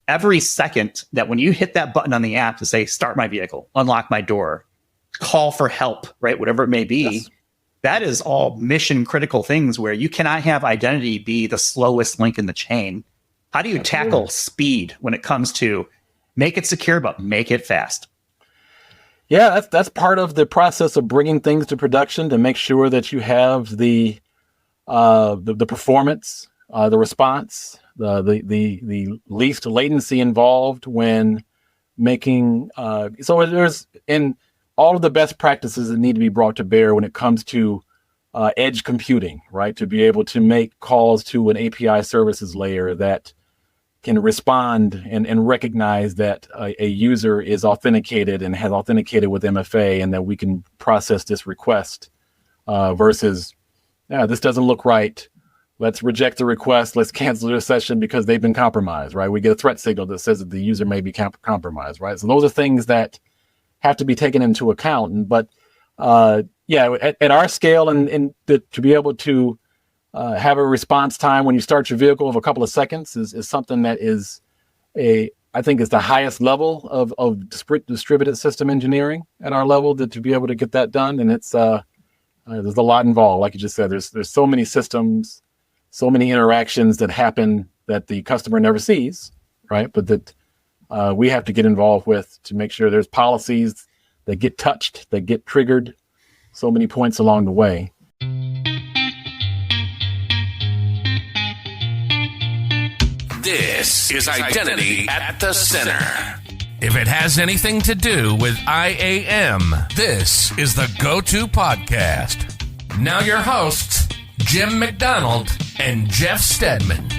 every second that when you hit that button on the app to say, start my vehicle, unlock my door, call for help, right? Whatever it may be, yes. That is all mission critical things where you cannot have identity be the slowest link in the chain. How do you tackle speed when it comes to make it secure, but make it fast? Yeah, that's part of the process of bringing things to production to make sure that you have the performance, the response, the least latency involved when making. So there's in all of the best practices that need to be brought to bear when it comes to edge computing, right? To be able to make calls to an API services layer that can respond and recognize that a user is authenticated and has authenticated with MFA, and that we can process this request versus, this doesn't look right. Let's reject the request. Let's cancel their session because they've been compromised, right? We get a threat signal that says that the user may be compromised, right? So those are things that have to be taken into account. But at our scale and to be able to have a response time when you start your vehicle of a couple of seconds is something that is I think is the highest level of distributed system engineering at our level, to be able to get that done. And it's there's a lot involved. Like you just said, there's so many systems, so many interactions that happen that the customer never sees, right? But that we have to get involved with to make sure there's policies that get touched, that get triggered, so many points along the way. This is Identity at the Center. If it has anything to do with IAM, this is the go-to podcast. Now your hosts, Jim McDonald and Jeff Stedman.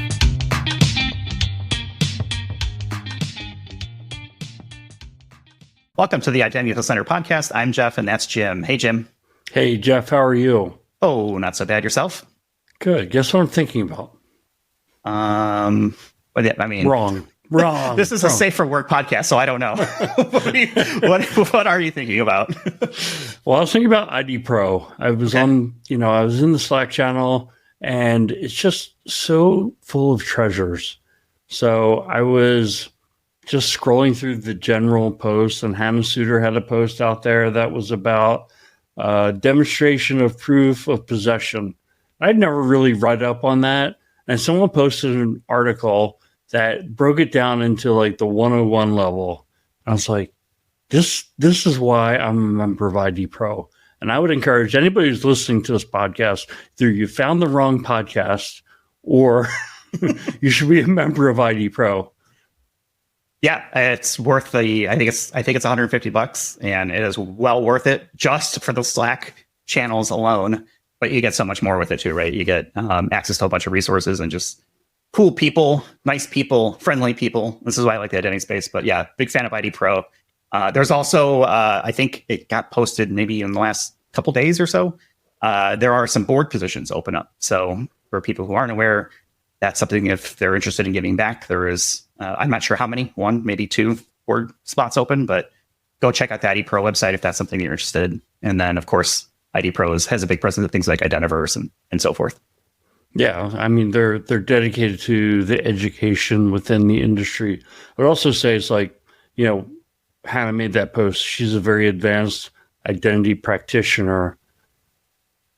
Welcome to the Identity at the Center podcast. I'm Jeff, and that's Jim. Hey, Jim. Hey, Jeff. How are you? Oh, not so bad. Yourself? Good. Guess what I'm thinking about? But yeah, I mean, wrong. This is a safe for work podcast, so I don't know. What are you thinking about? Well, I was thinking about IDPro. I was I was in the Slack channel, and it's just so full of treasures. So I was just scrolling through the general posts, and Hannah Suter had a post out there that was about demonstration of proof of possession. I'd never really read up on that. And someone posted an article that broke it down into like the 101 level. I was like, this is why I'm a member of IDPro. And I would encourage anybody who's listening to this podcast, either you found the wrong podcast or you should be a member of IDPro. Yeah, it's worth I think it's $150, and it is well worth it just for the Slack channels alone. But you get so much more with it too, right? You get access to a bunch of resources and just cool people, nice people, friendly people. This is why I like the identity space. But yeah, big fan of IDPro. There's also, I think it got posted maybe in the last couple days or so. There are some board positions open up. So for people who aren't aware, that's something if they're interested in giving back, there is, I'm not sure how many, 1, maybe 2 board spots open, but go check out the IDPro website if that's something you're interested in. And then, of course, IDPro has a big presence of things like Identiverse and so forth. Yeah, I mean, they're dedicated to the education within the industry. I would also say it's like, Hannah made that post. She's a very advanced identity practitioner.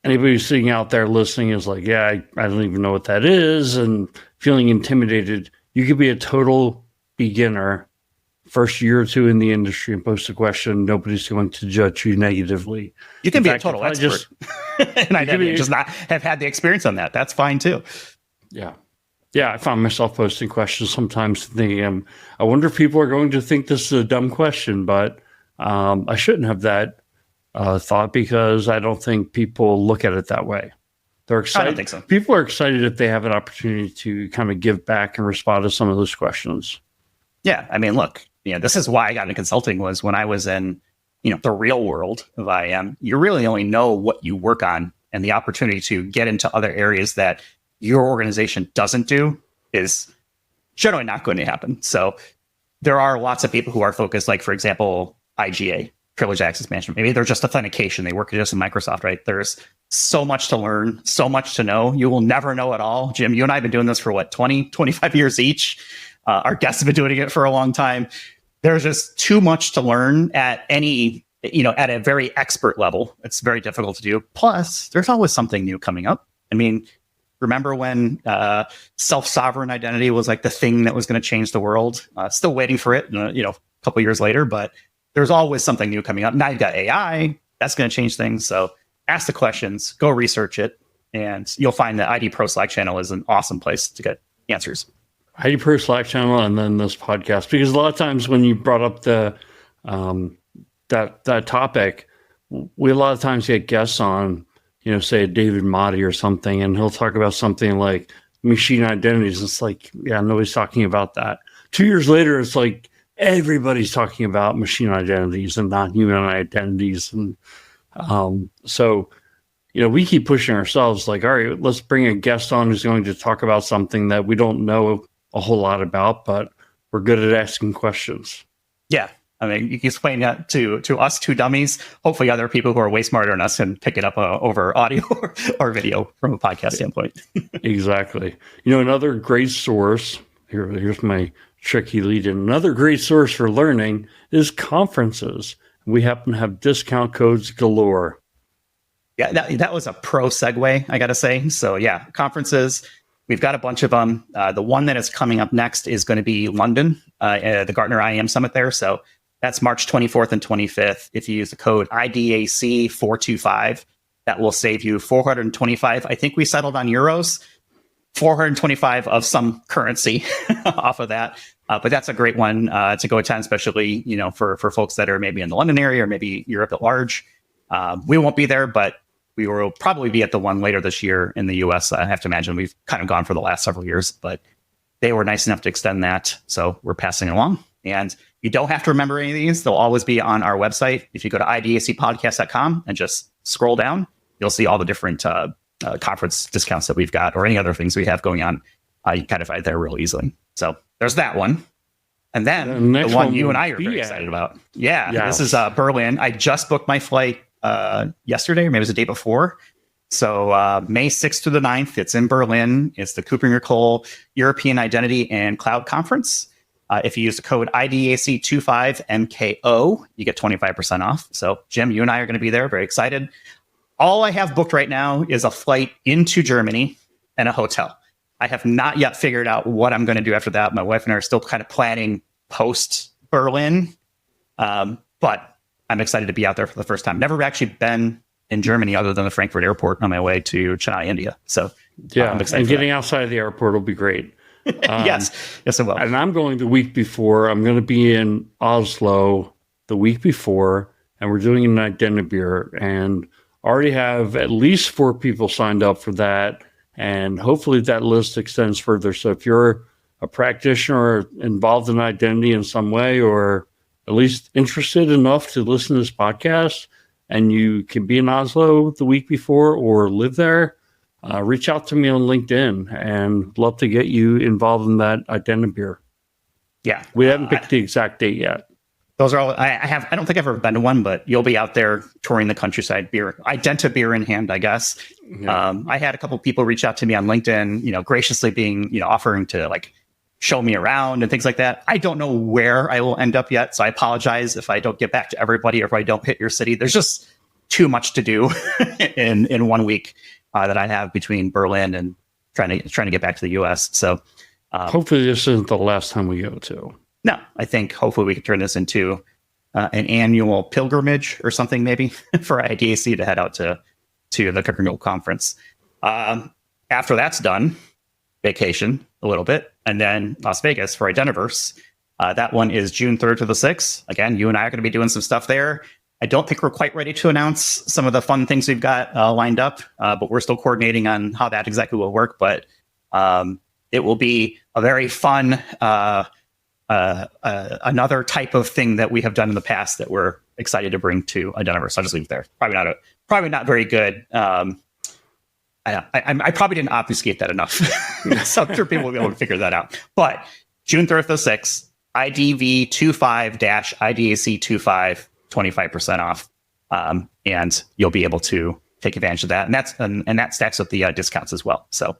Anybody who's sitting out there listening is like, I don't even know what that is, and feeling intimidated. You could be a total beginner first year or two in the industry and post a question, nobody's going to judge you negatively. You can be a total expert. And I just not have had the experience on that. That's fine too. Yeah. Yeah, I found myself posting questions sometimes thinking, I wonder if people are going to think this is a dumb question, but I shouldn't have that thought because I don't think people look at it that way. They're excited. I don't think so. People are excited if they have an opportunity to kind of give back and respond to some of those questions. Yeah, I mean, look, this is why I got into consulting was when I was in, the real world of IAM, you really only know what you work on, and the opportunity to get into other areas that your organization doesn't do is generally not going to happen. So there are lots of people who are focused, like, for example, IGA, privileged access management. Maybe they're just authentication. They work just in Microsoft, right? There's so much to learn, so much to know. You will never know it all. Jim, you and I have been doing this for 20, 25 years each. Our guests have been doing it for a long time. There's just too much to learn at any, at a very expert level. It's very difficult to do. Plus, there's always something new coming up. I mean, remember when self-sovereign identity was like the thing that was going to change the world? Still waiting for it, a couple years later, but there's always something new coming up. Now you've got AI. That's going to change things. So ask the questions, go research it, and you'll find that IDPro Slack channel is an awesome place to get answers. IDPro Slack channel and then this podcast, because a lot of times when you brought up the that topic, we a lot of times get guests on, say David Motti or something, and he'll talk about something like machine identities. It's like, yeah, nobody's talking about that. 2 years later, it's like everybody's talking about machine identities and non-human identities. And so, we keep pushing ourselves like, all right, let's bring a guest on who's going to talk about something that we don't know a whole lot about, but we're good at asking questions. Yeah. I mean, you can explain that to us two dummies. Hopefully other people who are way smarter than us can pick it up over audio or video from a podcast standpoint. Exactly. Another great source, here's my tricky lead in. Another great source for learning is conferences. We happen to have discount codes galore. Yeah, that was a pro segue, I got to say. So yeah, conferences, we've got a bunch of them. The one that is coming up next is going to be London, the Gartner IAM Summit there. So that's March 24th and 25th. If you use the code IDAC425, that will save you 425. I think we settled on euros, 425 of some currency off of that. But that's a great one to go attend, especially, for folks that are maybe in the London area or maybe Europe at large. We won't be there, but we will probably be at the one later this year in the US. I have to imagine we've kind of gone for the last several years, but they were nice enough to extend that. So we're passing it along. And you don't have to remember any of these. They'll always be on our website. If you go to idacpodcast.com and just scroll down, you'll see all the different conference discounts that we've got or any other things we have going on. You can kind of find there real easily. So there's that one. And then the one you and I are very excited about. Yeah, This is Berlin. I just booked my flight yesterday, or maybe it was the day before. So May 6th to the 9th, it's in Berlin. It's the Cooper-Cole European Identity and Cloud Conference. If you use the code IDAC25MKO, you get 25% off. So Jim, you and I are going to be there. Very excited. All I have booked right now is a flight into Germany and a hotel. I have not yet figured out what I'm going to do after that. My wife and I are still kind of planning post-Berlin. But I'm excited to be out there for the first time. Never actually been in Germany other than the Frankfurt airport on my way to Chennai, India. So yeah, I'm excited. And getting outside of the airport will be great. Yes, it will. And I'm going the week before. I'm going to be in Oslo the week before, and we're doing an identity bureau, and already have at least 4 people signed up for that, and hopefully that list extends further. So if you're a practitioner or involved in identity in some way, or at least interested enough to listen to this podcast, and you can be in Oslo the week before or live there, reach out to me on LinkedIn and love to get you involved in that identity bureau. Yeah. We haven't picked the exact date yet. Those are all, I don't think I've ever been to one, but you'll be out there touring the countryside, identa beer in hand, I guess. Yeah. I had a couple people reach out to me on LinkedIn, graciously being, offering to like show me around and things like that. I don't know where I will end up yet. So I apologize if I don't get back to everybody or if I don't hit your city. There's just too much to do in 1 week that I have between Berlin and trying to get back to the US. So hopefully this isn't the last time we go to. No, I think hopefully we can turn this into an annual pilgrimage or something maybe for IDAC to head out to the Cooper-Cole conference. After that's done, vacation a little bit, and then Las Vegas for Identiverse. That one is June 3rd to the 6th. Again, you and I are going to be doing some stuff there. I don't think we're quite ready to announce some of the fun things we've got lined up, but we're still coordinating on how that exactly will work. But it will be a very fun, another type of thing that we have done in the past that we're excited to bring to Identiverse. I'll just leave it there. Probably not very good. I probably didn't obfuscate that enough. So I'm sure people will be able to figure that out. But June 3rd to 6th, IDV25-IDAC25, 25% off. And you'll be able to take advantage of that. And that stacks up the discounts as well. So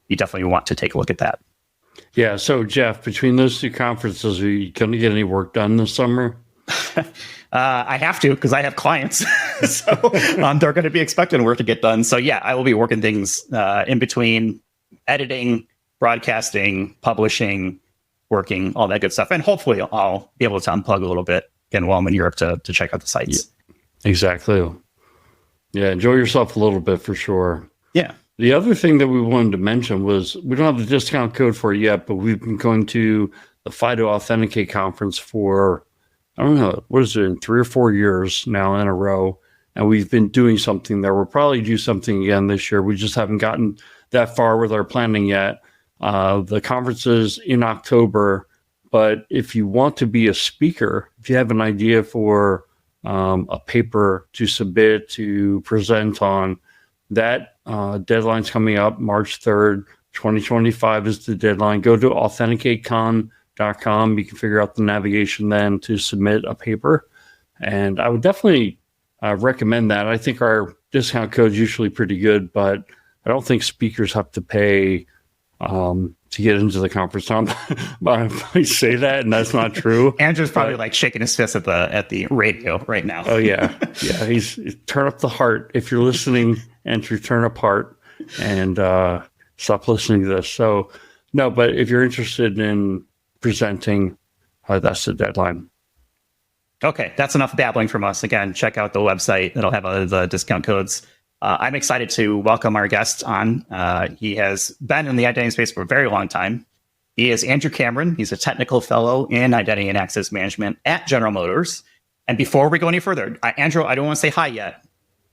you definitely want to take a look at that. Yeah. So, Jeff, between those two conferences, are you going to get any work done this summer? I have to because I have clients, so they're going to be expecting work to get done. So yeah, I will be working things in between editing, broadcasting, publishing, working, all that good stuff, and hopefully I'll be able to unplug a little bit again while I'm in Europe to check out the sites. Yeah, exactly. Yeah, enjoy yourself a little bit for sure. Yeah. The other thing that we wanted to mention was we don't have the discount code for it yet, but we've been going to the FIDO Authenticate conference for, I don't know, what is it, in 3 or 4 years now in a row. And we've been doing something there. We'll probably do something again this year. We just haven't gotten that far with our planning yet. The conference is in October, but if you want to be a speaker, if you have an idea for a paper to submit, to present on, that deadline's coming up March 3rd, 2025 is the deadline. Go to authenticatecon.com. You can figure out the navigation then to submit a paper. And I would definitely recommend that. I think our discount code is usually pretty good, but I don't think speakers have to pay to get into the conference. I say that, and that's not true. Andrew's probably like shaking his fist at the radio right now. Oh yeah, yeah. He's turn up the heart if you're listening. Andrew, turn up heart and stop listening to this. So no, but if you're interested in presenting, that's the deadline. Okay, that's enough babbling from us. Again, check out the website. It'll have the discount codes. I'm excited to welcome our guest on. He has been in the identity space for a very long time. He is Andrew Cameron. He's a technical fellow in identity and access management at General Motors. And before we go any further, Andrew, I don't want to say hi yet.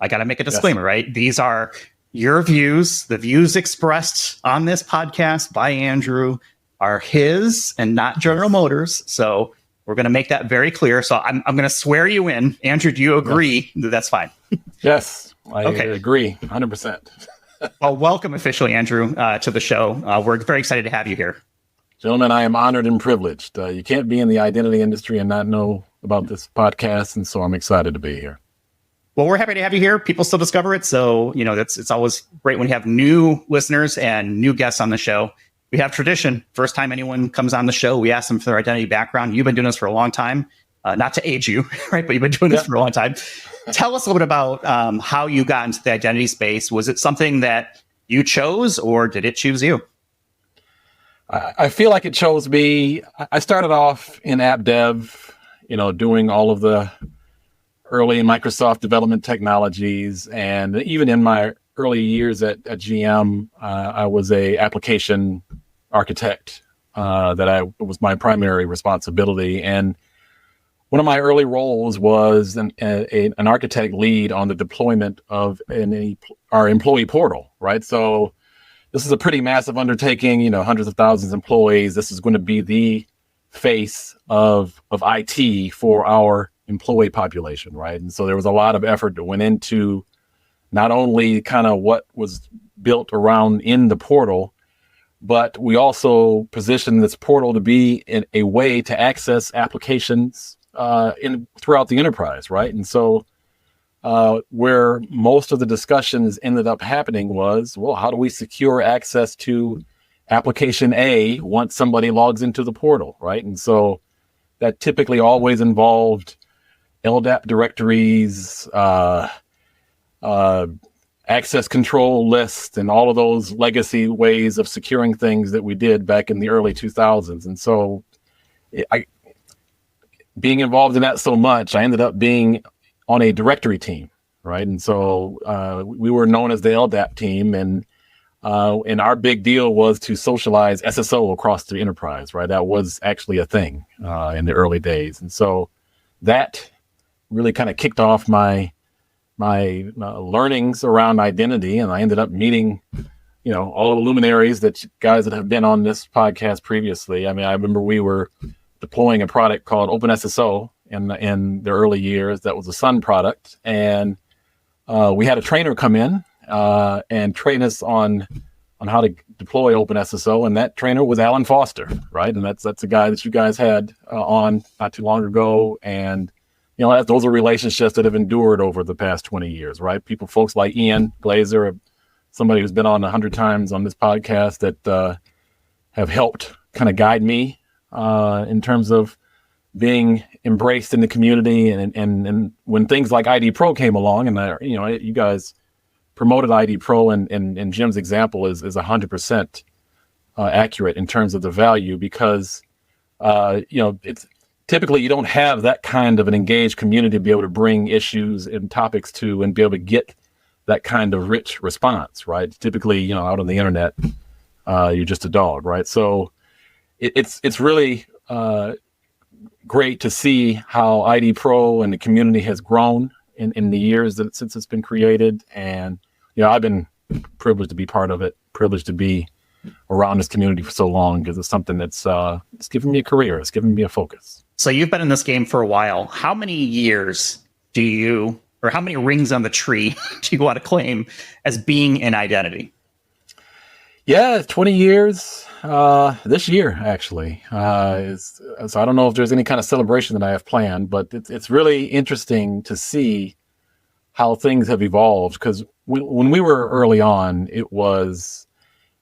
I got to make a disclaimer, right? These are your views. The views expressed on this podcast by Andrew are his and not General Motors. So we're going to make that very clear. So I'm going to swear you in. Andrew, do you agree that that's fine? Yes, I agree 100%. Well, welcome officially, Andrew, to the show. We're very excited to have you here. Gentlemen, I am honored and privileged. You can't be in the identity industry and not know about this podcast, and so I'm excited to be here. Well, we're happy to have you here. People still discover it. So, it's always great when you have new listeners and new guests on the show. We have tradition. First time anyone comes on the show, we ask them for their identity background. You've been doing this for a long time. Not to age you, right? But you've been doing this for a long time. Tell us a little bit about how you got into the identity space. Was it something that you chose or did it choose you? I feel like it chose me. I started off in app dev, doing all of the early Microsoft development technologies. And even in my early years at GM, I was a application architect. It was my primary responsibility. And one of my early roles was an architect lead on the deployment of our employee portal, right? So this is a pretty massive undertaking, hundreds of thousands of employees. This is going to be the face of IT for our employee population, right? And so there was a lot of effort that went into not only kind of what was built around in the portal, but we also positioned this portal to be in a way to access applications throughout the enterprise, right? And so where most of the discussions ended up happening was, well, how do we secure access to application A once somebody logs into the portal, right? And so that typically always involved LDAP directories, access control lists, and all of those legacy ways of securing things that we did back in the early 2000s. And so being involved in that so much, I ended up being on a directory team, right? And so we were known as the LDAP team, and our big deal was to socialize SSO across the enterprise, right? That was actually a thing in the early days. And so that really kind of kicked off my learnings around identity, and I ended up meeting, all the luminaries guys that have been on this podcast previously. I mean, I remember we were deploying a product called OpenSSO in the early years. That was a Sun product, and we had a trainer come in and train us on how to deploy OpenSSO, and that trainer was Alan Foster, right? And that's a guy that you guys had on not too long ago, and those are relationships that have endured over the past 20 years, right? Folks like Ian Glazer, somebody who's been on 100 times on this podcast, that have helped kind of guide me in terms of being embraced in the community. And when things like IDPro came along, and you guys promoted IDPro, and Jim's example is 100% accurate in terms of the value, because it's typically you don't have that kind of an engaged community to be able to bring issues and topics to and be able to get that kind of rich response, right? Typically, out on the internet, you're just a dog, right? So it's really great to see how IDPro and the community has grown in the years since it's been created. And, I've been privileged to be part of it, privileged to be around this community for so long, because it's something that's it's given me a career. It's given me a focus. So you've been in this game for a while. How many years or how many rings on the tree do you want to claim as being an identity? Yeah, 20 years this year, actually. So I don't know if there's any kind of celebration that I have planned, but it's really interesting to see how things have evolved. Because when we were early on, it was,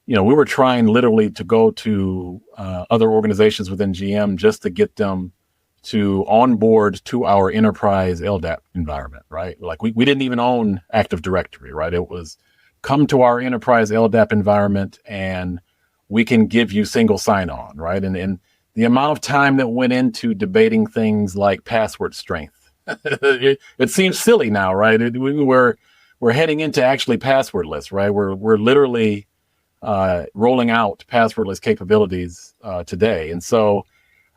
we were trying literally to go to other organizations within GM just to get them to onboard to our enterprise LDAP environment, right? Like we didn't even own Active Directory, right? It was come to our enterprise LDAP environment and we can give you single sign-on, right? And the amount of time that went into debating things like password strength, it seems silly now, right? We're heading into actually passwordless, right? We're literally rolling out passwordless capabilities today. And so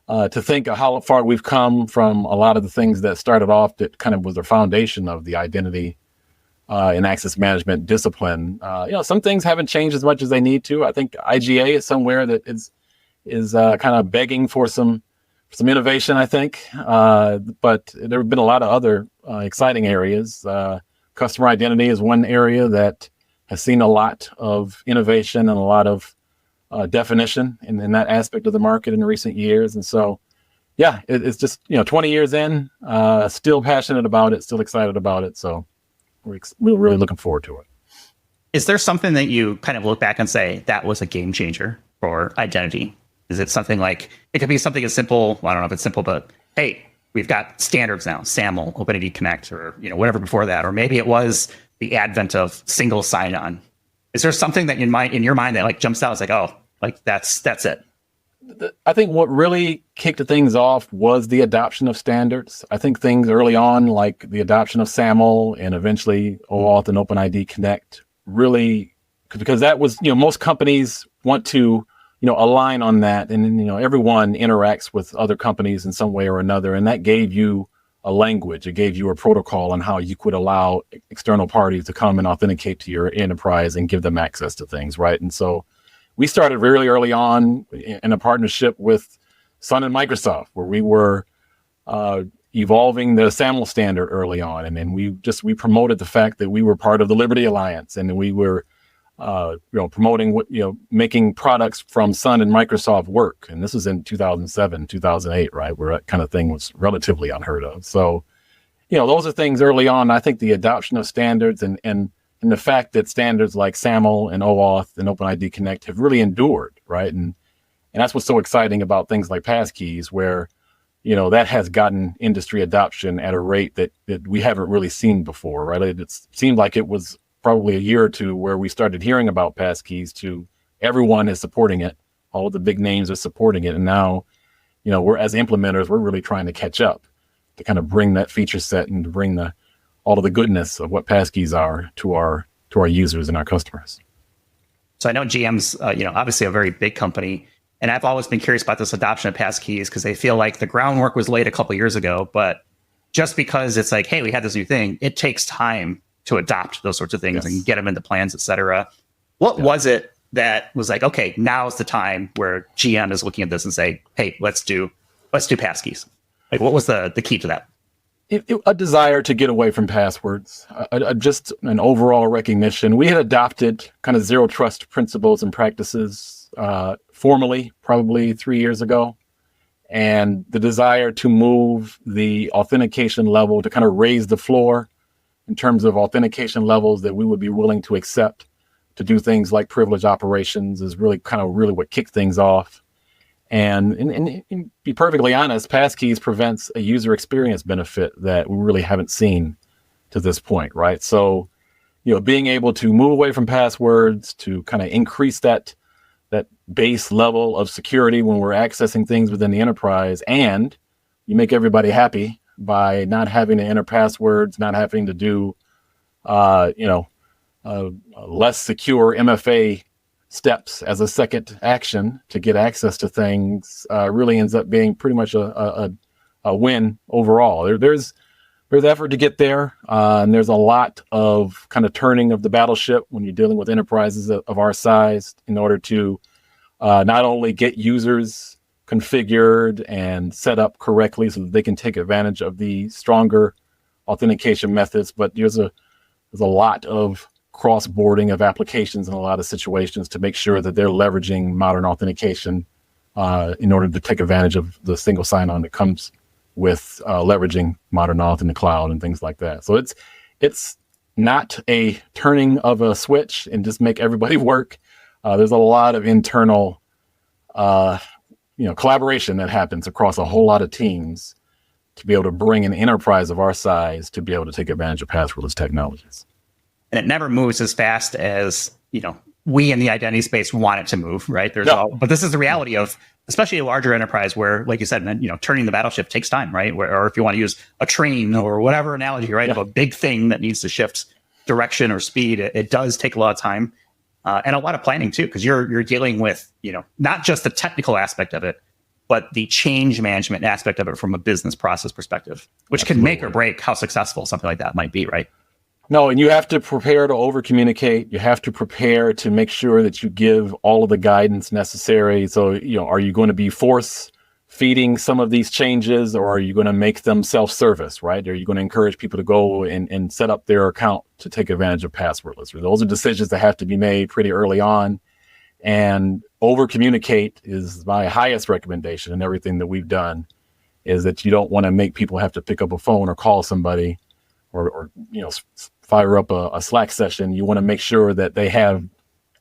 to think of how far we've come from a lot of the things that started off that kind of was the foundation of the identity and access management discipline. Some things haven't changed as much as they need to. I think IGA is somewhere that is kind of begging for some innovation, I think. But there have been a lot of other exciting areas. Customer identity is one area that has seen a lot of innovation and a lot of definition in that aspect of the market in recent years. And so, it's just, 20 years in, still passionate about it, still excited about it. So we're really looking forward to it. Is there something that you kind of look back and say, that was a game changer for identity? Is it something like, it could be something as simple, I don't know if it's simple, but hey, we've got standards now, SAML, OpenID Connect, or whatever before that, or maybe it was the advent of single sign-on. Is there something that in your mind that like jumps out? It's like, oh, like that's it. I think what really kicked things off was the adoption of standards. I think things early on, like the adoption of SAML and eventually OAuth and OpenID Connect, really, because that was, most companies want to, align on that. And, everyone interacts with other companies in some way or another. And that gave you a language. It gave you a protocol on how you could allow external parties to come and authenticate to your enterprise and give them access to things, right? And so we started really early on in a partnership with Sun and Microsoft, where we were evolving the SAML standard early on. And then we promoted the fact that we were part of the Liberty Alliance, and we were promoting making products from Sun and Microsoft work. And this was in 2007, 2008, right? Where that kind of thing was relatively unheard of. So, those are things early on. I think the adoption of standards and the fact that standards like SAML and OAuth and OpenID Connect have really endured, right? And that's what's so exciting about things like passkeys, where, that has gotten industry adoption at a rate that we haven't really seen before, right? It seemed like it was probably a year or two where we started hearing about passkeys to everyone is supporting it. All of the big names are supporting it. And now, we're as implementers, we're really trying to catch up to kind of bring that feature set and to bring all of the goodness of what passkeys are to our users and our customers. So I know GM's, obviously a very big company, and I've always been curious about this adoption of passkeys because they feel like the groundwork was laid a couple of years ago, but just because it's like, hey, we had this new thing, it takes time to adopt those sorts of things and get them into plans, et cetera. What was it that was like, okay, now's the time where GM is looking at this and say, hey, let's do passkeys? Like, what was the key to that? A desire to get away from passwords, just an overall recognition. We had adopted kind of zero trust principles and practices formally, probably 3 years ago. And the desire to move the authentication level, to kind of raise the floor in terms of authentication levels that we would be willing to accept, to do things like privilege operations is really what kicked things off. And be perfectly honest, passkeys prevents a user experience benefit that we really haven't seen to this point, right? So, being able to move away from passwords to kind of increase that base level of security when we're accessing things within the enterprise, and you make everybody happy by not having to enter passwords, not having to do, less secure MFA steps as a second action to get access to things, really ends up being pretty much a win overall. There's effort to get there, and there's a lot of kind of turning of the battleship when you're dealing with enterprises of our size in order to not only get users configured and set up correctly so that they can take advantage of the stronger authentication methods, but there's a lot of cross-boarding of applications in a lot of situations to make sure that they're leveraging modern authentication in order to take advantage of the single sign-on that comes with leveraging modern auth in the cloud and things like that. So it's not a turning of a switch and just make everybody work. There's a lot of internal collaboration that happens across a whole lot of teams to be able to bring an enterprise of our size to be able to take advantage of passwordless technologies. And it never moves as fast as, we in the identity space want it to move, right? But this is the reality of, especially a larger enterprise where, like you said, turning the battleship takes time, right? Or if you want to use a train or whatever analogy, right, of a big thing that needs to shift direction or speed, it does take a lot of time and a lot of planning too, because you're dealing with, not just the technical aspect of it, but the change management aspect of it from a business process perspective, which can make or break how successful something like that might be, right? No, and you have to prepare to over-communicate. You have to prepare to make sure that you give all of the guidance necessary. So, are you going to be force-feeding some of these changes, or are you going to make them self-service, right? Are you going to encourage people to go and set up their account to take advantage of passwordless? Those are decisions that have to be made pretty early on. And over-communicate is my highest recommendation in everything that we've done, is that you don't want to make people have to pick up a phone or call somebody or fire up a Slack session. You want to make sure that they have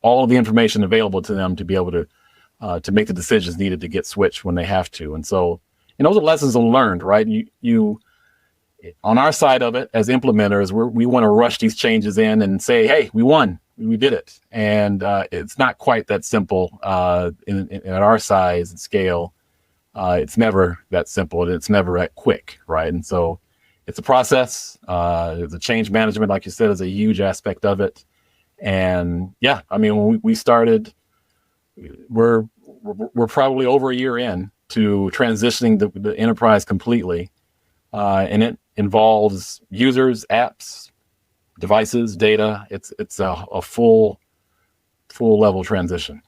all of the information available to them to be able to make the decisions needed to get switched when they have to. And so, those are lessons learned, right? You on our side of it as implementers, we want to rush these changes in and say, hey, we won, we did it. And it's not quite that simple at our size and scale. It's never that simple, and it's never that quick, right? And so it's a process. The change management, like you said, is a huge aspect of it. And when we started, we're probably over a year in to transitioning the enterprise completely. And it involves users, apps, devices, data. It's a full level transition.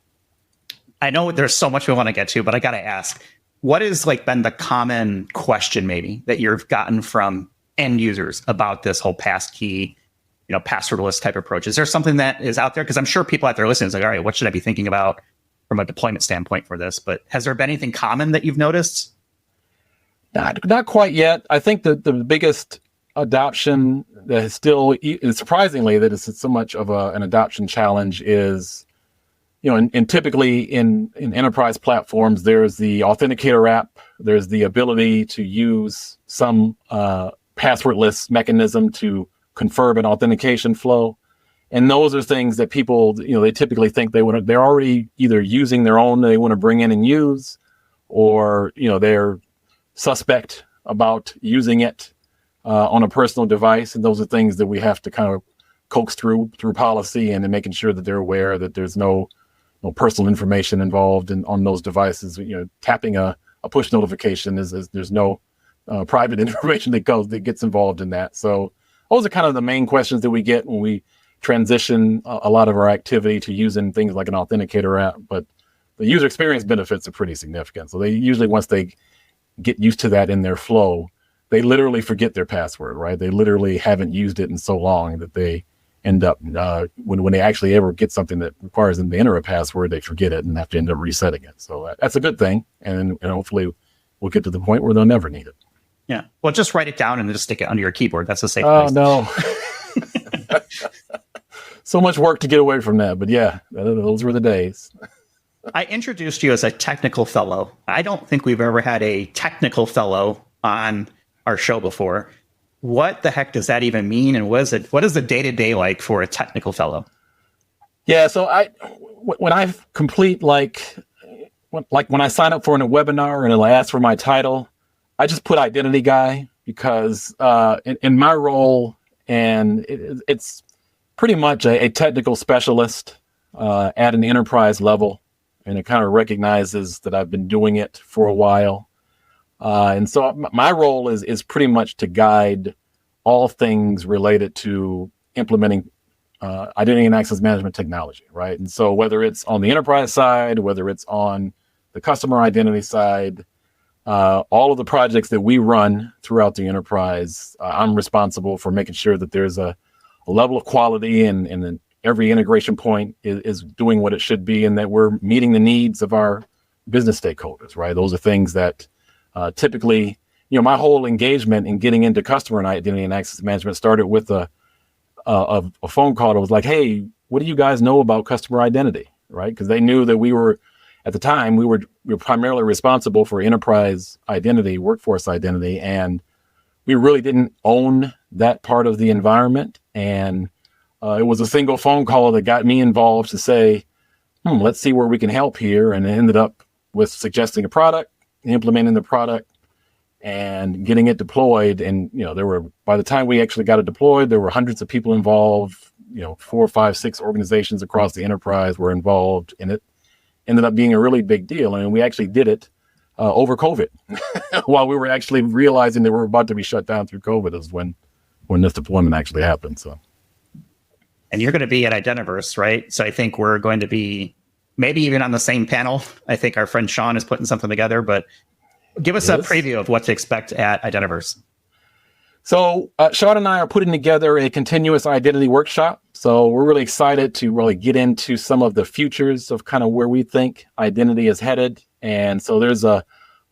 I know there's so much we want to get to, but I got to ask, what is been the common question maybe that you've gotten from end users about this whole passkey, passwordless type approach? Is there something that is out there? Because I'm sure people out there listening is like, all right, what should I be thinking about from a deployment standpoint for this? But has there been anything common that you've noticed? Not quite yet. I think that the biggest adoption that is still, surprisingly, that is so much of an adoption challenge is, and typically in enterprise platforms, there's the authenticator app, there's the ability to use some passwordless mechanism to confirm an authentication flow. And those are things that people, they typically think they're already either using their own, they want to bring in and use, or, they're suspect about using it on a personal device. And those are things that we have to kind of coax through policy and making sure that they're aware that there's no personal information involved on those devices. Tapping a push notification is there's no private information that gets involved in that. So those are kind of the main questions that we get when we transition a lot of our activity to using things like an authenticator app. But the user experience benefits are pretty significant. So they usually, once they get used to that in their flow, they literally forget their password, right? They literally haven't used it in so long that they end up, when they actually ever get something that requires them to enter a password, they forget it and have to end up resetting it. So that's a good thing. And hopefully we'll get to the point where they'll never need it. Yeah. Well, just write it down and just stick it under your keyboard. That's a safe place. Oh, no. so much work to get away from that. But yeah, those were the days. I introduced you as a technical fellow. I don't think we've ever had a technical fellow on our show before. What the heck does that even mean? And what is the day-to-day like for a technical fellow? Yeah, so when I complete when I sign up for a webinar and I ask for my title, I just put identity guy because in my role, and it's pretty much a technical specialist at an enterprise level, and it kind of recognizes that I've been doing it for a while. And so my role is pretty much to guide all things related to implementing identity and access management technology, right? And so whether it's on the enterprise side, whether it's on the customer identity side, all of the projects that we run throughout the enterprise, I'm responsible for making sure that there's a level of quality and then every integration point is doing what it should be, and that we're meeting the needs of our business stakeholders, right? Those are things that typically, my whole engagement in getting into customer and identity and access management started with a phone call that was like, hey, what do you guys know about customer identity, right? Because they knew that at the time, we were primarily responsible for enterprise identity, workforce identity, and we really didn't own that part of the environment. And it was a single phone call that got me involved to say, let's see where we can help here. And it ended up with suggesting a product, implementing the product, and getting it deployed. And, by the time we actually got it deployed, there were hundreds of people involved, 4, 5, 6 organizations across the enterprise were involved, and it ended up being a really big deal. And we actually did it over COVID while we were actually realizing that we were about to be shut down through COVID is when this deployment actually happened. So. And you're going to be at Identiverse, right? So I think we're going to be maybe even on the same panel. I think our friend Sean is putting something together, but give us a preview of what to expect at Identiverse. So Sean and I are putting together a continuous identity workshop. So we're really excited to really get into some of the futures of kind of where we think identity is headed. And so there's a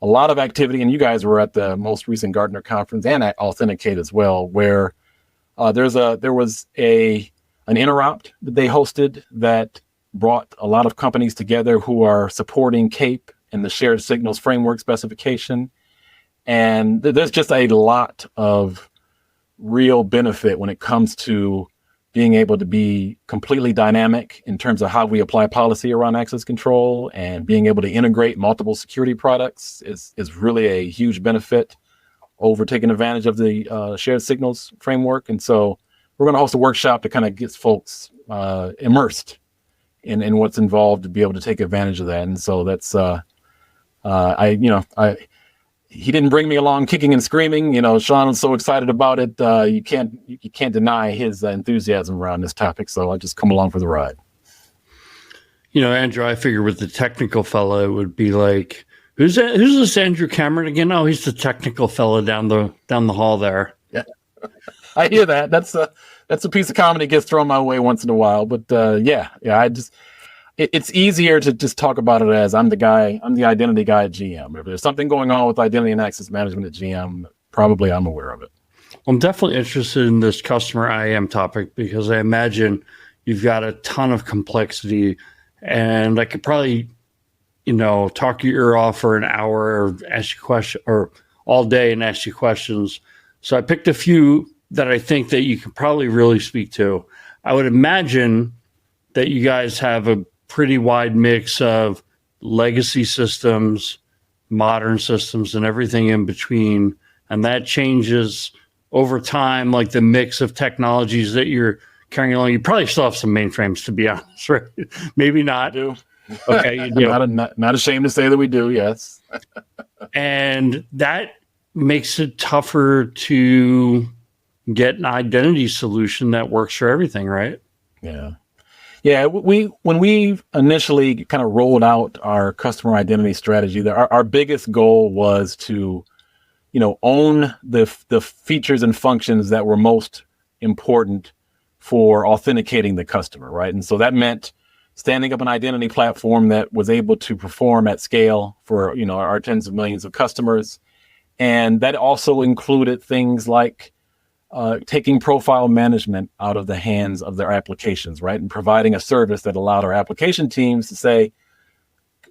lot of activity, and you guys were at the most recent Gartner conference and at Authenticate as well, where there was an interrupt that they hosted that brought a lot of companies together who are supporting CAPE and the shared signals framework specification. And there's just a lot of real benefit when it comes to being able to be completely dynamic in terms of how we apply policy around access control, and being able to integrate multiple security products is really a huge benefit over taking advantage of the shared signals framework. And so we're going to host a workshop to kind of get folks immersed in what's involved to be able to take advantage of that. And so that's he didn't bring me along kicking and screaming. Sean was so excited about it. You can't deny his enthusiasm around this topic. So I just come along for the ride. Andrew, I figure with the technical fellow, it would be like, who's this Andrew Cameron again? Oh, he's the technical fellow down the hall there. Yeah, I hear that. That's a piece of comedy gets thrown my way once in a while. But it's easier to just talk about it as I'm the identity guy at GM. If there's something going on with identity and access management at GM, probably I'm aware of it. I'm definitely interested in this customer IAM topic because I imagine you've got a ton of complexity, and I could probably, talk your ear off for an hour or ask you questions, or all day and ask you questions. So I picked a few that I think that you could probably really speak to. I would imagine that you guys have a pretty wide mix of legacy systems, modern systems, and everything in between. And that changes over time, like the mix of technologies that you're carrying along. You probably still have some mainframes, to be honest, right? Maybe not. I do. Okay, you do. Not ashamed to say that we do, yes. And that makes it tougher to get an identity solution that works for everything, right? Yeah. Yeah, when we initially kind of rolled out our customer identity strategy, our biggest goal was to, own the features and functions that were most important for authenticating the customer, right? And so that meant standing up an identity platform that was able to perform at scale for, our tens of millions of customers. And that also included things like taking profile management out of the hands of their applications, right? And providing a service that allowed our application teams to say,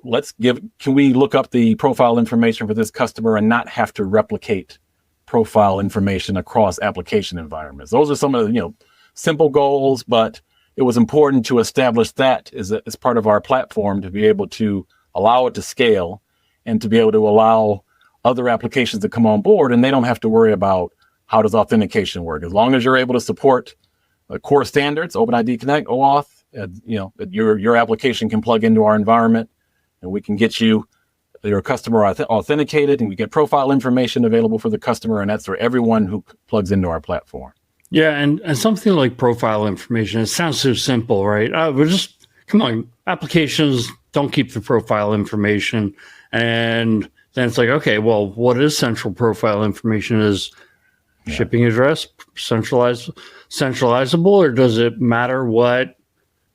can we look up the profile information for this customer and not have to replicate profile information across application environments? Those are some of the, simple goals, but it was important to establish that as part of our platform to be able to allow it to scale and to be able to allow other applications to come on board, and they don't have to worry about how does authentication work. As long as you're able to support core standards, OpenID Connect, OAuth, your application can plug into our environment, and we can get your customer authenticated, and we get profile information available for the customer, and that's for everyone who plugs into our platform. Yeah, and something like profile information, it sounds so simple, right? Come on, applications don't keep the profile information. And then it's like, okay, well, what is central profile information? Is shipping address centralizable, or does it matter what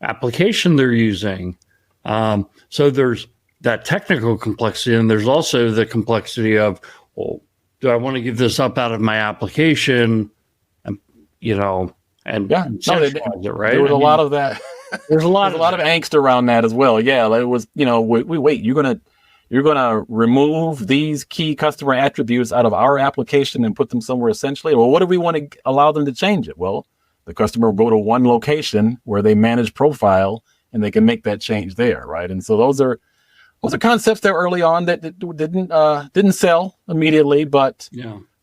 application they're using? So there's that technical complexity, and there's also the complexity of, well, do I want to give this up out of my application? Centralize it, right? There was a lot of that. There's a lot of angst around that as well. Yeah, it was, wait, you're gonna remove these key customer attributes out of our application and put them somewhere essentially. Well, what do we want to allow them to change it? Well, the customer will go to one location where they manage profile and they can make that change there, right? And so those are concepts there early on that didn't sell immediately, but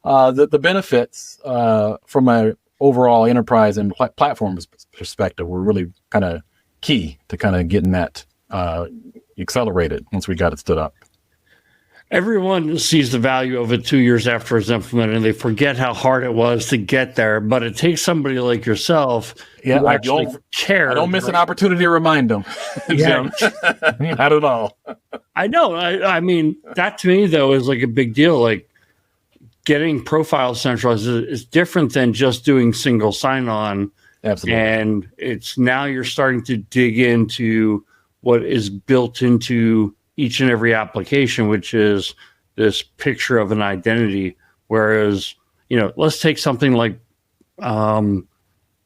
the benefits from a overall enterprise and platform perspective were really kind of key to kind of getting that accelerated once we got it stood up. Everyone sees the value of it 2 years after it's implemented, and they forget how hard it was to get there. But it takes somebody like yourself who actually care. I don't miss an opportunity to remind them. Yeah. Not at all. I know. I mean, that to me, though, is like a big deal. Like, getting profile centralized is different than just doing single sign-on. Absolutely. And it's now you're starting to dig into what is built into each and every application, which is this picture of an identity. Whereas, let's take something like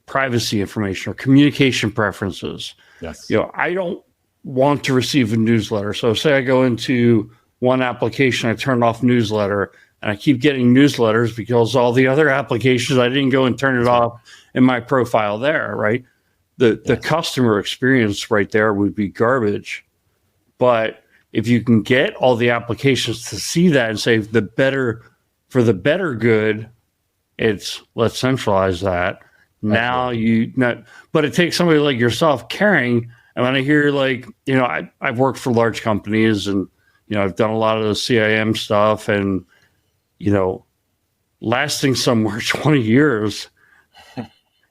privacy information or communication preferences. Yes. I don't want to receive a newsletter. So say I go into one application, I turn off newsletter, and I keep getting newsletters because all the other applications, I didn't go and turn it off in my profile there, right? The customer experience right there would be garbage. But if you can get all the applications to see that and say for the better good, it's let's centralize that. Now but it takes somebody like yourself caring. And when I hear I've worked for large companies and, I've done a lot of the CIM stuff and, lasting somewhere 20 years,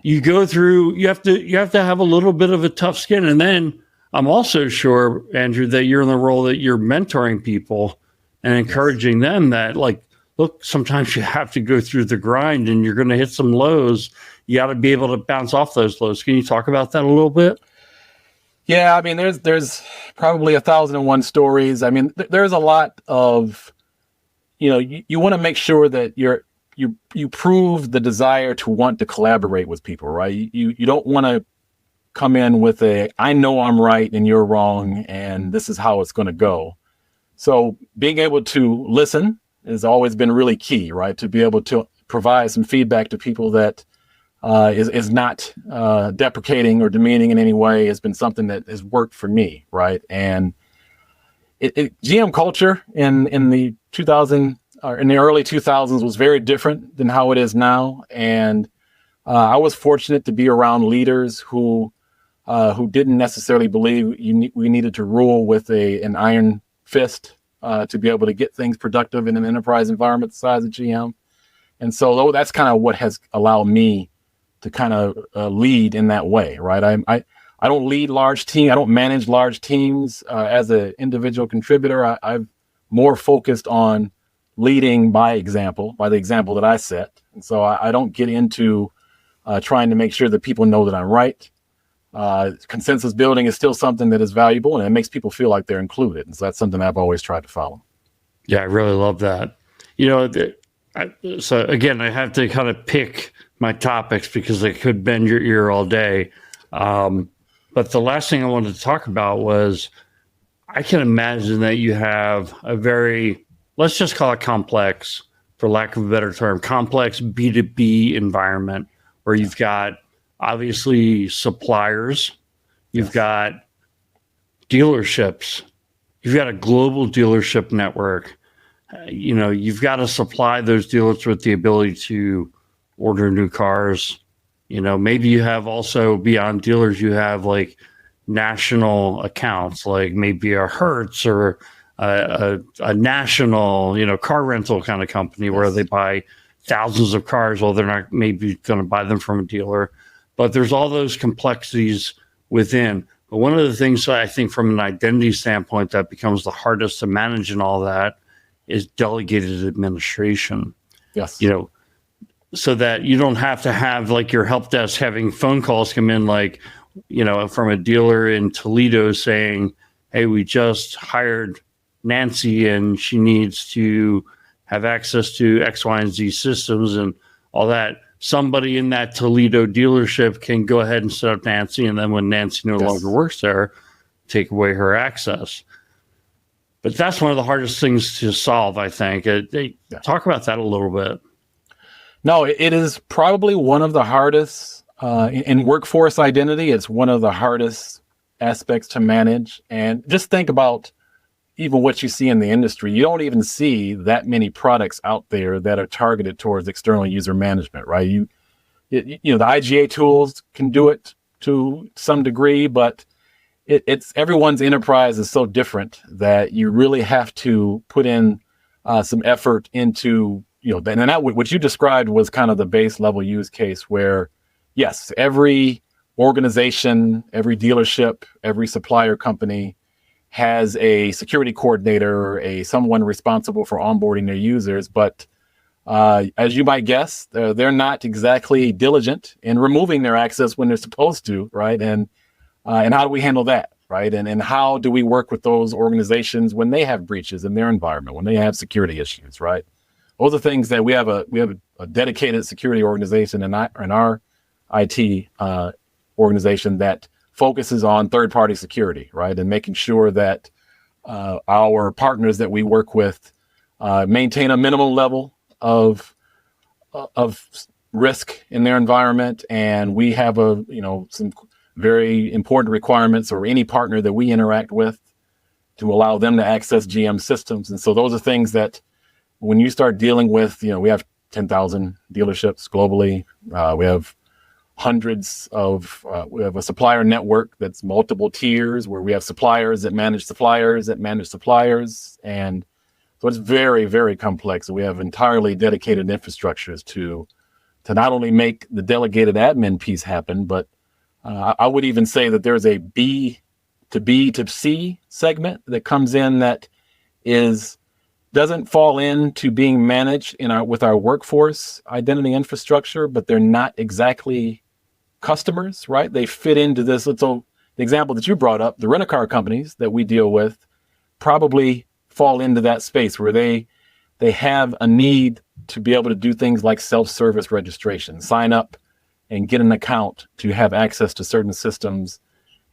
you go through, you have to have a little bit of a tough skin. And then I'm also sure, Andrew, that you're in the role that you're mentoring people and encouraging them that look, sometimes you have to go through the grind and you're going to hit some lows. You got to be able to bounce off those lows. Can you talk about that a little bit? Yeah. I mean, there's probably 1,001 stories. I mean, there's a lot of, you want to make sure that you prove the desire to want to collaborate with people, right? You don't want to come in with I know I'm right and you're wrong and this is how it's going to go. So being able to listen has always been really key, right? To be able to provide some feedback to people that is not deprecating or demeaning in any way has been something that has worked for me, right? And GM culture in the early 2000s was very different than how it is now. And I was fortunate to be around leaders who didn't necessarily believe we needed to rule with an iron fist to be able to get things productive in an enterprise environment the size of GM. And so that's kind of what has allowed me to kind of lead in that way, right? I don't lead large teams. I don't manage large teams as an individual contributor. I'm more focused on leading by example, by the example that I set. And so I don't get into trying to make sure that people know that I'm right. Consensus building is still something that is valuable and it makes people feel like they're included. And so that's something I've always tried to follow. Yeah, I really love that. So again, I have to kind of pick my topics because they could bend your ear all day. But the last thing I wanted to talk about was I can imagine that you have a very, let's just call it complex, for lack of a better term, complex B2B environment where you've got obviously suppliers, you've got dealerships, you've got a global dealership network. You've got to supply those dealers with the ability to order new cars. Maybe you have also beyond dealers, you have like national accounts, like maybe a Hertz or a national, car rental kind of company where they buy thousands of cars. Well, they're not maybe going to buy them from a dealer, but there's all those complexities within. But one of the things that I think from an identity standpoint that becomes the hardest to manage in all that is delegated administration. Yes. So that you don't have to have like your help desk having phone calls come in like, from a dealer in Toledo saying, hey, we just hired Nancy and she needs to have access to X, Y, and Z systems and all that. Somebody in that Toledo dealership can go ahead and set up Nancy, and then when Nancy no longer works there, take away her access. But that's one of the hardest things to solve, I think. Talk about that a little bit. No, it is probably one of the hardest in workforce identity. It's one of the hardest aspects to manage. And just think about even what you see in the industry. You don't even see that many products out there that are targeted towards external user management, right? The IGA tools can do it to some degree, but it's everyone's enterprise is so different that you really have to put in some effort into, and that what you described was kind of the base level use case where, yes, every organization, every dealership, every supplier company has a security coordinator, someone responsible for onboarding their users. But as you might guess, they're not exactly diligent in removing their access when they're supposed to, right? And how do we handle that, right? And how do we work with those organizations when they have breaches in their environment, when they have security issues, right? Those are things that we have a dedicated security organization in our IT organization that focuses on third-party security, right? And making sure that our partners that we work with maintain a minimum level of risk in their environment. And we have some very important requirements, or any partner that we interact with, to allow them to access GM systems. And so those are things that when you start dealing with, we have 10,000 dealerships globally. We have hundreds of, we have a supplier network that's multiple tiers where we have suppliers that manage suppliers that manage suppliers. And so it's very, very complex. We have entirely dedicated infrastructures to not only make the delegated admin piece happen, but I would even say that there's a B to B to C segment that comes in that doesn't fall into being managed with our workforce identity infrastructure, but they're not exactly customers, right? They fit into this. So the example that you brought up, the rent-a-car companies that we deal with probably fall into that space where they have a need to be able to do things like self-service registration, sign up and get an account to have access to certain systems.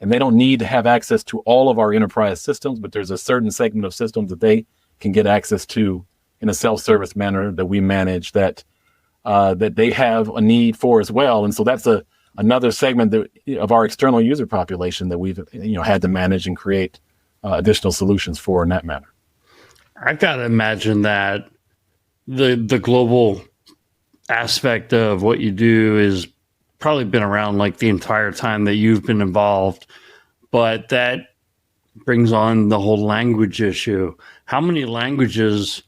And they don't need to have access to all of our enterprise systems, but there's a certain segment of systems that they can get access to in a self-service manner that we manage that they have a need for as well. And so that's another segment of our external user population that we've had to manage and create additional solutions for in that manner. I've got to imagine that the global aspect of what you do is probably been around like the entire time that you've been involved, but that brings on the whole language issue. How many languages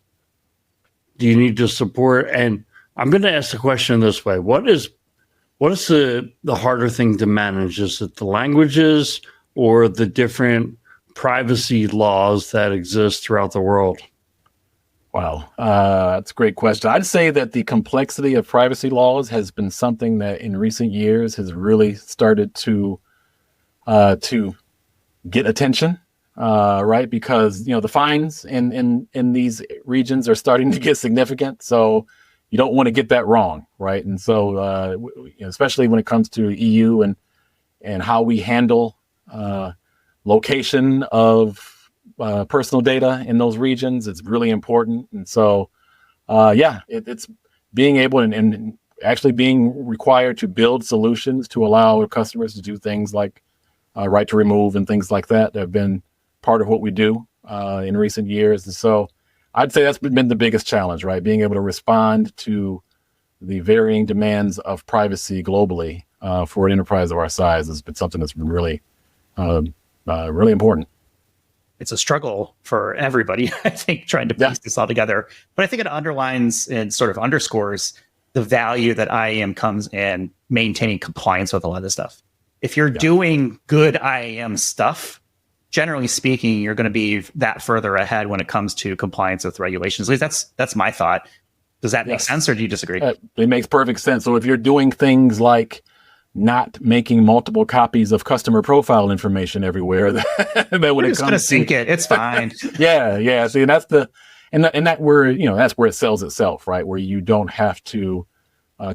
do you need to support? And I'm going to ask the question this way. What is the harder thing to manage? Is it the languages or the different privacy laws that exist throughout the world? Wow, that's a great question. I'd say that the complexity of privacy laws has been something that in recent years has really started to get attention, right? Because the fines in these regions are starting to get significant. So you don't want to get that wrong, right? And so, especially when it comes to EU and how we handle location of personal data in those regions, it's really important. And so, it's being able and actually being required to build solutions to allow customers to do things like right to remove and things like that have been part of what we do in recent years. And so I'd say that's been the biggest challenge, right? Being able to respond to the varying demands of privacy globally for an enterprise of our size has been something that's been really, really important. It's a struggle for everybody, I think, trying to piece this all together. But I think it underlines and sort of underscores the value that IAM comes in maintaining compliance with a lot of this stuff. If you're doing good IAM stuff, generally speaking, you're going to be that further ahead when it comes to compliance with regulations. At least that's my thought. Does that make sense, or do you disagree? It makes perfect sense. So if you're doing things like not making multiple copies of customer profile information everywhere, then when it's going to sync it, it's fine. Yeah. See, that's that's where it sells itself, right? Where you don't have to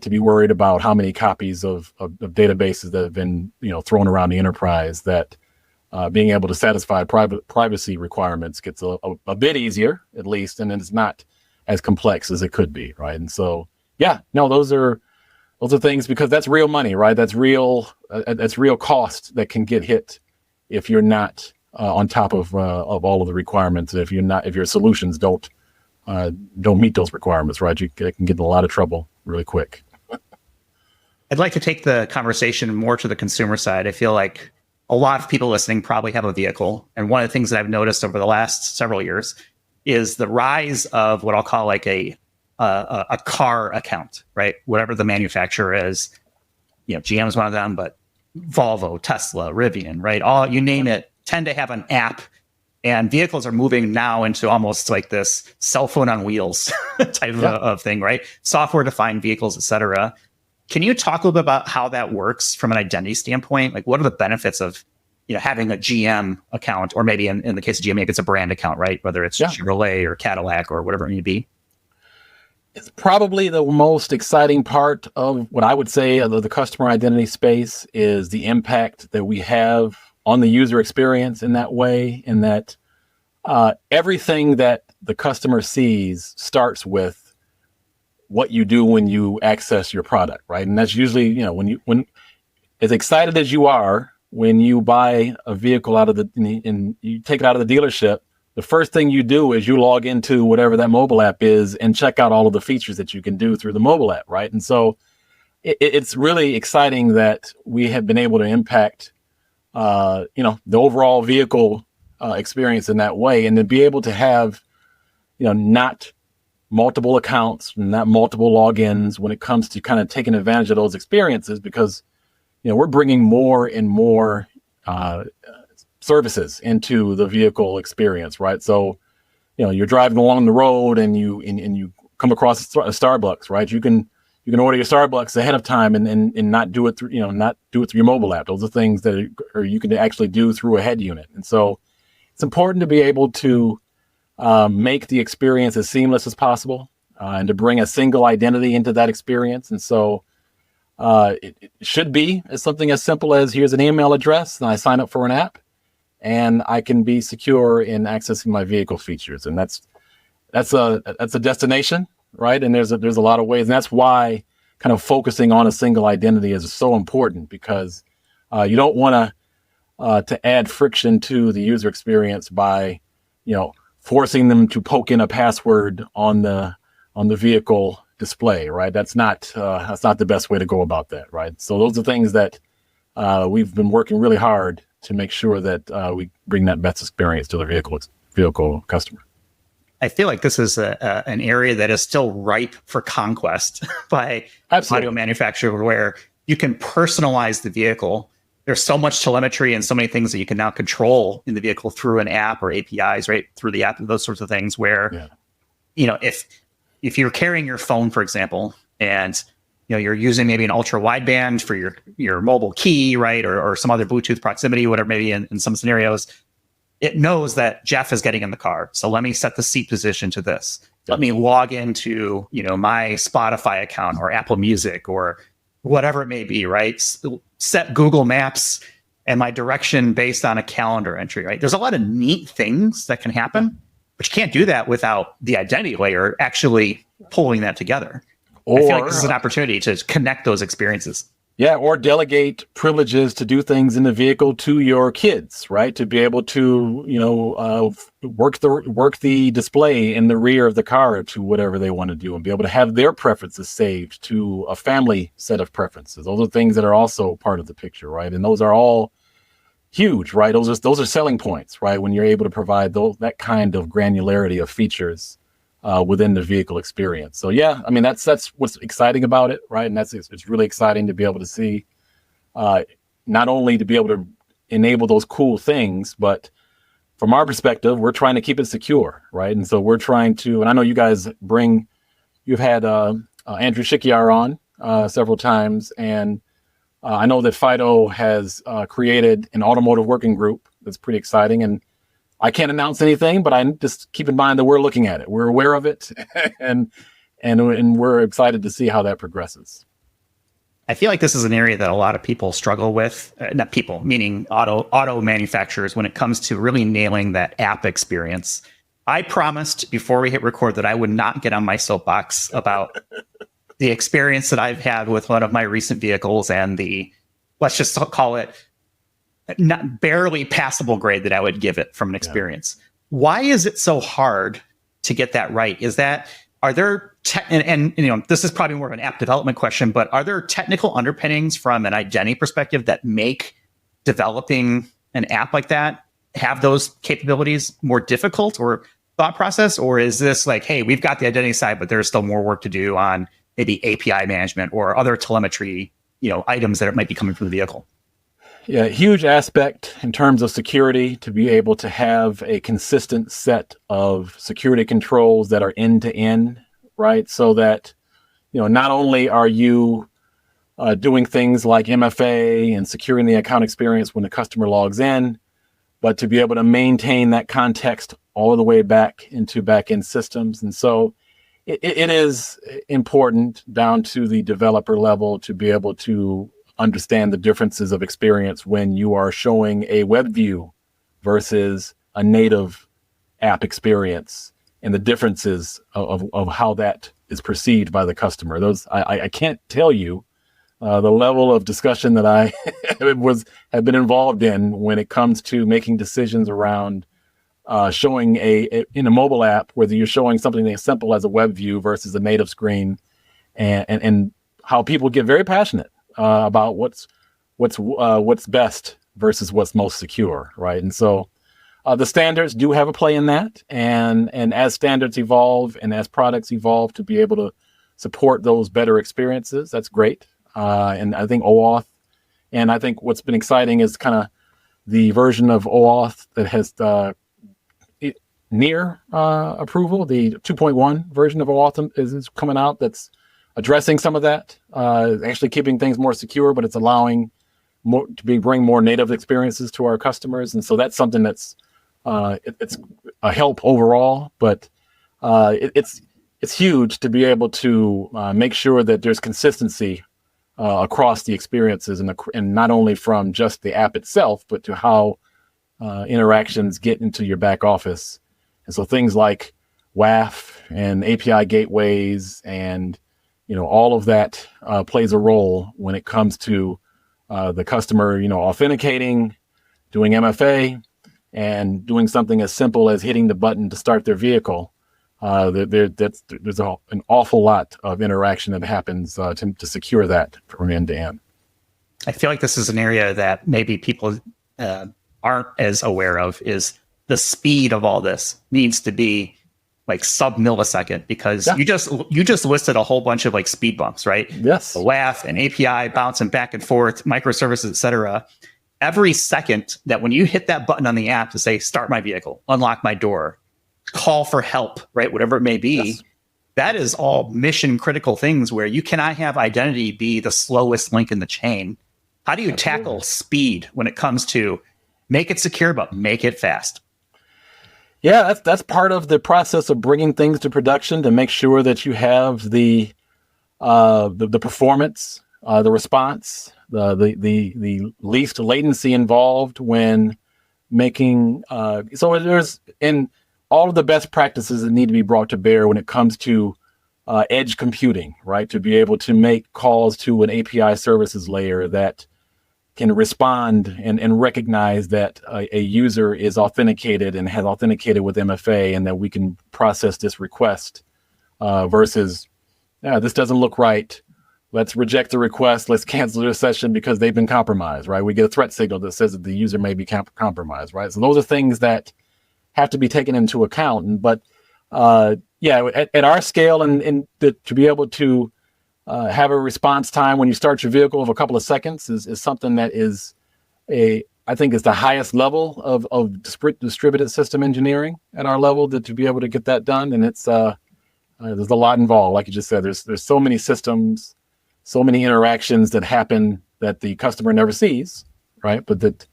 be worried about how many copies of databases that have been thrown around the enterprise. That being able to satisfy privacy requirements gets a bit easier, at least, and it's not as complex as it could be, right? And so, those are things, because that's real money, right? That's real cost that can get hit if you're not on top of all of the requirements. If your solutions don't meet those requirements, right? You can get in a lot of trouble really quick. I'd like to take the conversation more to the consumer side. I feel like a lot of people listening probably have a vehicle. And one of the things that I've noticed over the last several years is the rise of what I'll call like a car account, right? Whatever the manufacturer is, GM is one of them, but Volvo, Tesla, Rivian, right? All, you name it, tend to have an app, and vehicles are moving now into almost like this cell phone on wheels type of thing, right? Software defined vehicles, et cetera. Can you talk a little bit about how that works from an identity standpoint? Like, what are the benefits of, having a GM account, or maybe in the case of GM, maybe it's a brand account, right? Whether it's Chevrolet or Cadillac or whatever it may be. It's probably the most exciting part of what I would say of the customer identity space is the impact that we have on the user experience in that way, in that everything that the customer sees starts with what you do when you access your product, right? And that's usually, when as excited as you are when you buy a vehicle and you take it out of the dealership, the first thing you do is you log into whatever that mobile app is and check out all of the features that you can do through the mobile app, right? And so it's really exciting that we have been able to impact, the overall vehicle experience in that way, and to be able to have, not multiple accounts, not multiple logins when it comes to kind of taking advantage of those experiences, because, we're bringing more and more services into the vehicle experience, right? So, you're driving along the road and you come across a Starbucks, right? You can order your Starbucks ahead of time and not do it through, not do it through your mobile app. Those are things that you can actually do through a head unit. And so it's important to be able to make the experience as seamless as possible, and to bring a single identity into that experience. And so it should be something as simple as, here's an email address and I sign up for an app, and I can be secure in accessing my vehicle features. And that's a destination, right? And there's a lot of ways, and that's why kind of focusing on a single identity is so important, because you don't want to add friction to the user experience by, forcing them to poke in a password on the vehicle display, right? That's not the best way to go about that, right? So those are things that we've been working really hard to make sure that we bring that best experience to the vehicle customer. I feel like this is an area that is still ripe for conquest by audio manufacturer, where you can personalize the vehicle. There's so much telemetry and so many things that you can now control in the vehicle through an app or APIs, right? Through the app, those sorts of things where, if you're carrying your phone, for example, and you're using maybe an ultra wideband for your mobile key, right? Or some other Bluetooth proximity, whatever, maybe in some scenarios, it knows that Jeff is getting in the car. So let me set the seat position to this. Let me log into, my Spotify account or Apple Music or whatever it may be, right? Set Google Maps and my direction based on a calendar entry, right? There's a lot of neat things that can happen, but you can't do that without the identity layer actually pulling that together. I feel like this is an opportunity to connect those experiences. Yeah, or delegate privileges to do things in the vehicle to your kids, right? To be able to, work the display in the rear of the car to whatever they want to do, and be able to have their preferences saved to a family set of preferences. Those are things that are also part of the picture, right? And those are all huge, right? Those are selling points, right? When you're able to provide that kind of granularity of features within the vehicle experience. So yeah, I mean, that's what's exciting about it, right? And it's really exciting to be able to see, not only to be able to enable those cool things, but from our perspective, we're trying to keep it secure, right? And so we're trying to, and I know you guys you've had Andrew Shikiar on several times, and I know that FIDO has created an automotive working group that's pretty exciting, and I can't announce anything, but I just keep in mind that we're looking at it. We're aware of it, and we're excited to see how that progresses. I feel like this is an area that a lot of people struggle with, not people, meaning auto manufacturers, when it comes to really nailing that app experience. I promised before we hit record that I would not get on my soapbox about the experience that I've had with one of my recent vehicles and let's just call it, not barely passable grade that I would give it from an experience. Yeah. Why is it so hard to get that right? Are there this is probably more of an app development question, but are there technical underpinnings from an identity perspective that make developing an app like that have those capabilities more difficult or thought process? Or is this like, hey, we've got the identity side, but there's still more work to do on maybe API management or other telemetry, items that might be coming from the vehicle? Yeah, huge aspect in terms of security to be able to have a consistent set of security controls that are end to end, right? So that, not only are you doing things like MFA and securing the account experience when the customer logs in, but to be able to maintain that context all the way back into back-end systems. And so it is important down to the developer level to be able to understand the differences of experience when you are showing a web view versus a native app experience, and the differences of how that is perceived by the customer. I can't tell you the level of discussion that I have been involved in when it comes to making decisions around showing in a mobile app, whether you're showing something as simple as a web view versus a native screen, and how people get very passionate about what's best versus what's most secure, right? And so the standards do have a play in that, and as standards evolve and as products evolve to be able to support those better experiences, that's great. And I think OAuth, and I think what's been exciting is kind of the version of OAuth that has near approval. The 2.1 version of OAuth is coming out that's addressing some of that, actually keeping things more secure, but it's allowing bring more native experiences to our customers. And so that's something that's it's a help overall, but it's huge to be able to make sure that there's consistency across the experiences, and not only from just the app itself, but to how interactions get into your back office. And so things like WAF and API gateways and all of that plays a role when it comes to the customer, authenticating, doing MFA, and doing something as simple as hitting the button to start their vehicle. There's an awful lot of interaction that happens to secure that from end to end. I feel like this is an area that maybe people aren't as aware of, is the speed of all this needs to be like sub-millisecond, because you just listed a whole bunch of like speed bumps, right? Yes. The WAF and API bouncing back and forth, microservices, et cetera. Every second that when you hit that button on the app to say, start my vehicle, unlock my door, call for help, right? Whatever it may be, yes, that is all mission critical things where you cannot have identity be the slowest link in the chain. How do you tackle speed when it comes to make it secure, but make it fast? Yeah, that's part of the process of bringing things to production to make sure that you have the performance, the response, the least latency involved when making. So there's in all of the best practices that need to be brought to bear when it comes to edge computing, right? To be able to make calls to an API services layer that can respond and recognize that a user is authenticated and has authenticated with MFA, and that we can process this request versus, this doesn't look right. Let's reject the request. Let's cancel the session because they've been compromised, right? We get a threat signal that says that the user may be compromised, right? So those are things that have to be taken into account. But at our scale and to be able to have a response time when you start your vehicle of a couple of seconds is something that is I think is the highest level of distributed system engineering at our level to be able to get that done. And it's there's a lot involved. Like you just said, there's so many systems, so many interactions that happen that the customer never sees, right? But that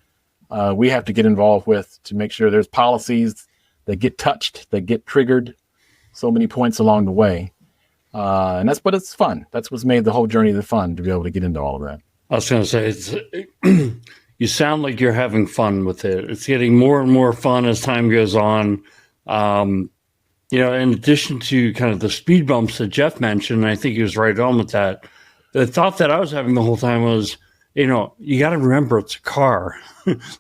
we have to get involved with to make sure there's policies that get touched, that get triggered, so many points along the way. And that's, but it's fun. That's what's made the whole journey the fun, to be able to get into all of that. I was going to say, you sound like you're having fun with it. It's getting more and more fun as time goes on. In addition to kind of the speed bumps that Jeff mentioned, and I think he was right on with that. The thought that I was having the whole time was, you got to remember it's a car.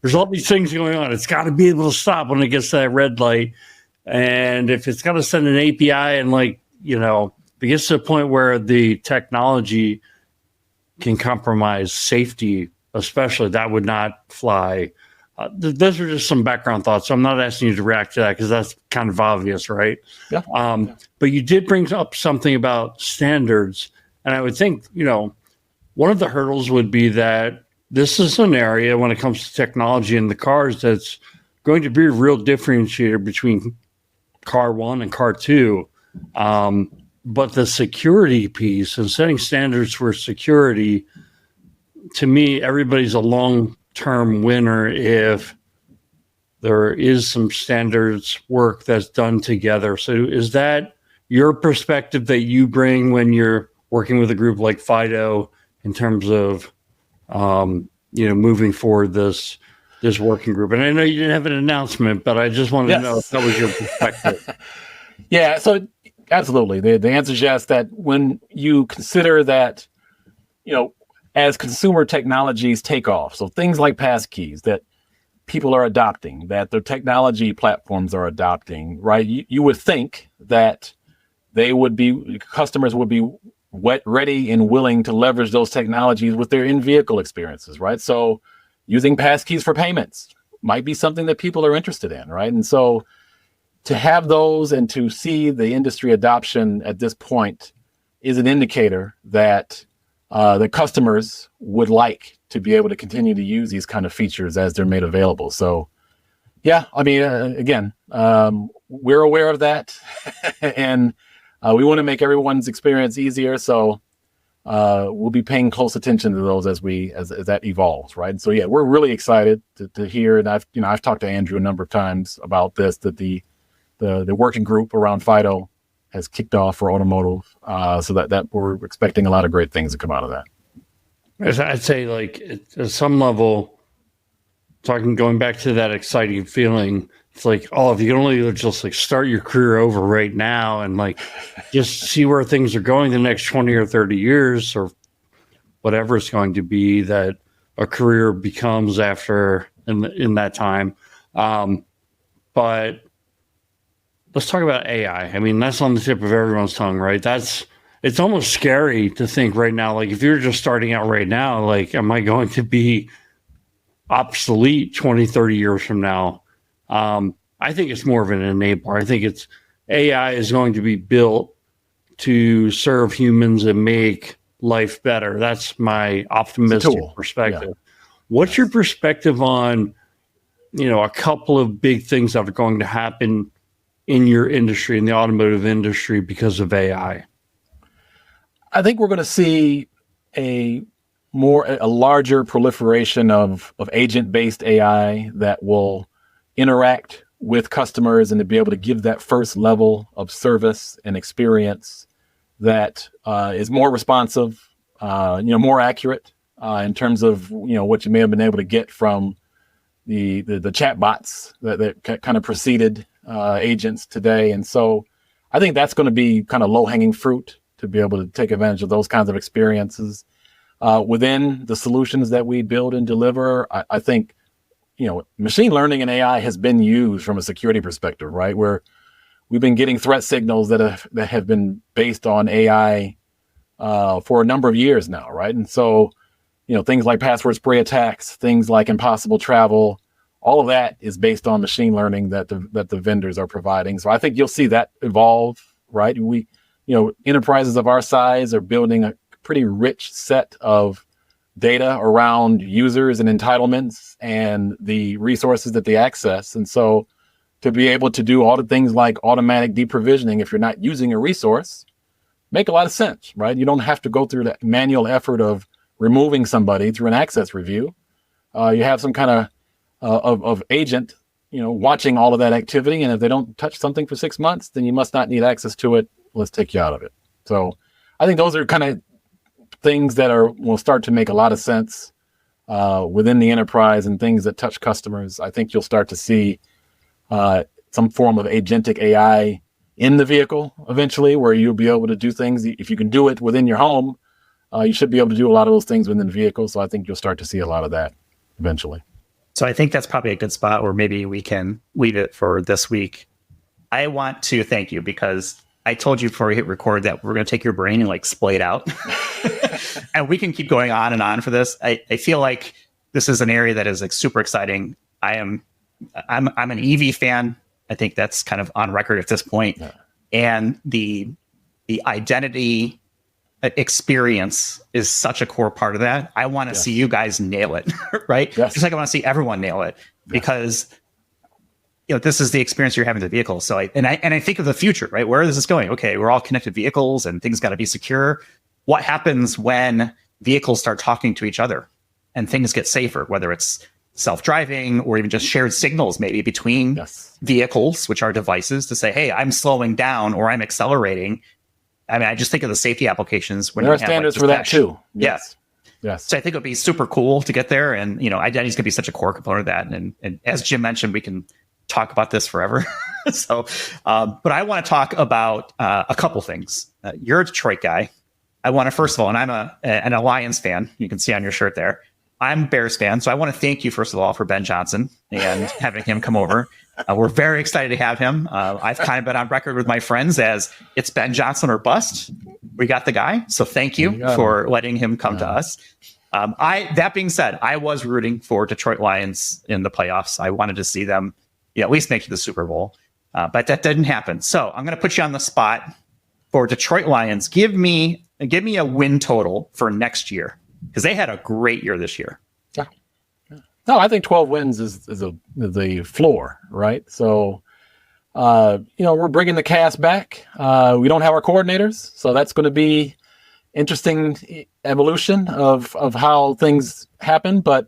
There's all these things going on. It's got to be able to stop when it gets to that red light. And if it's got to send an API and it gets to the point where the technology can compromise safety, especially, that would not fly. Those are just some background thoughts. So I'm not asking you to react to that because that's kind of obvious, right? Yeah. But you did bring up something about standards. And I would think, one of the hurdles would be that this is an area when it comes to technology in the cars that's going to be a real differentiator between car one and car two. But the security piece and setting standards for security, to me, everybody's a long-term winner if there is some standards work that's done together. So is that your perspective that you bring when you're working with a group like FIDO in terms of, moving forward this working group? And I know you didn't have an announcement, but I just wanted to know if that was your perspective. Yeah, so absolutely. The answer is yes, that when you consider that, as consumer technologies take off, so things like passkeys that people are adopting, that the technology platforms are adopting, right? You would think that customers would be ready and willing to leverage those technologies with their in-vehicle experiences, right? So using passkeys for payments might be something that people are interested in, right? And so to have those and to see the industry adoption at this point is an indicator that the customers would like to be able to continue to use these kind of features as they're made available. So, yeah, I mean, again, we're aware of that, and we want to make everyone's experience easier. So we'll be paying close attention to those as that evolves, right? And so, yeah, we're really excited to hear. And I've talked to Andrew a number of times about this, that the working group around FIDO has kicked off for Automotive, so that we're expecting a lot of great things to come out of that. I'd say, at some level, going back to that exciting feeling, it's like, if you can only just start your career over right now and just see where things are going the next 20 or 30 years or whatever it's going to be that a career becomes after in that time. But let's talk about AI. I mean, that's on the tip of everyone's tongue, right? It's almost scary to think right now, if you're just starting out right now, am I going to be obsolete 20, 30 years from now? I think it's more of an enabler. I think AI is going to be built to serve humans and make life better. That's my optimistic perspective. Yeah. What's your perspective on, a couple of big things that are going to happen in your industry, in the automotive industry, because of AI? I think we're going to see a larger proliferation of agent-based AI that will interact with customers and to be able to give that first level of service and experience that is more responsive, more accurate in terms of what you may have been able to get from the chat bots that kind of preceded agents today. And so I think that's going to be kind of low-hanging fruit to be able to take advantage of those kinds of experiences within the solutions that we build and deliver. I think machine learning and AI has been used from a security perspective, right? Where we've been getting threat signals that have been based on AI for a number of years now, right? And so, things like password spray attacks, things like impossible travel, all of that is based on machine learning that the vendors are providing. So I think you'll see that evolve, right? We, enterprises of our size are building a pretty rich set of data around users and entitlements and the resources that they access. And so to be able to do all the things like automatic deprovisioning, if you're not using a resource, make a lot of sense, right? You don't have to go through that manual effort of removing somebody through an access review. You have some kind of agent, watching all of that activity. And if they don't touch something for 6 months, then you must not need access to it. Let's take you out of it. So I think those are kind of things that will start to make a lot of sense within the enterprise and things that touch customers. I think you'll start to see some form of agentic AI in the vehicle eventually, where you'll be able to do things. If you can do it within your home, you should be able to do a lot of those things within the vehicle. So I think you'll start to see a lot of that eventually. So I think that's probably a good spot where maybe we can leave it for this week. I want to thank you because I told you before we hit record that we're going to take your brain and splay it out. And we can keep going on and on for this. I feel like this is an area that is super exciting. I'm an EV fan. I think that's kind of on record at this point. Yeah. And the identity experience is such a core part of that. I want to see you guys nail it, right? Yes. Just like I want to see everyone nail it because this is the experience you're having in the vehicle. So I think of the future, right? Where is this going? Okay, we're all connected vehicles and things got to be secure. What happens when vehicles start talking to each other and things get safer, whether it's self-driving or even just shared signals maybe between vehicles, which are devices to say, hey, I'm slowing down or I'm accelerating. I mean, I just think of the safety applications. When there are standards for that too. Yes. So I think it would be super cool to get there. And, identity is going to be such a core component of that. And as Jim mentioned, we can talk about this forever. So, but I want to talk about a couple things. You're a Detroit guy. I want to, first of all, and I'm an Lions fan. You can see on your shirt there. I'm a Bears fan. So I want to thank you, first of all, for Ben Johnson and having him come over. We're very excited to have him. I've kind of been on record with my friends as it's Ben Johnson or bust. We got the guy. So thank you for letting him come to us. That being said, I was rooting for Detroit Lions in the playoffs. I wanted to see them at least make it to the Super Bowl. But that didn't happen. So I'm going to put you on the spot for Detroit Lions. Give me a win total for next year because they had a great year this year. Yeah. No, I think 12 wins is the floor, right? So, we're bringing the cast back. We don't have our coordinators, so that's going to be interesting evolution of how things happen. But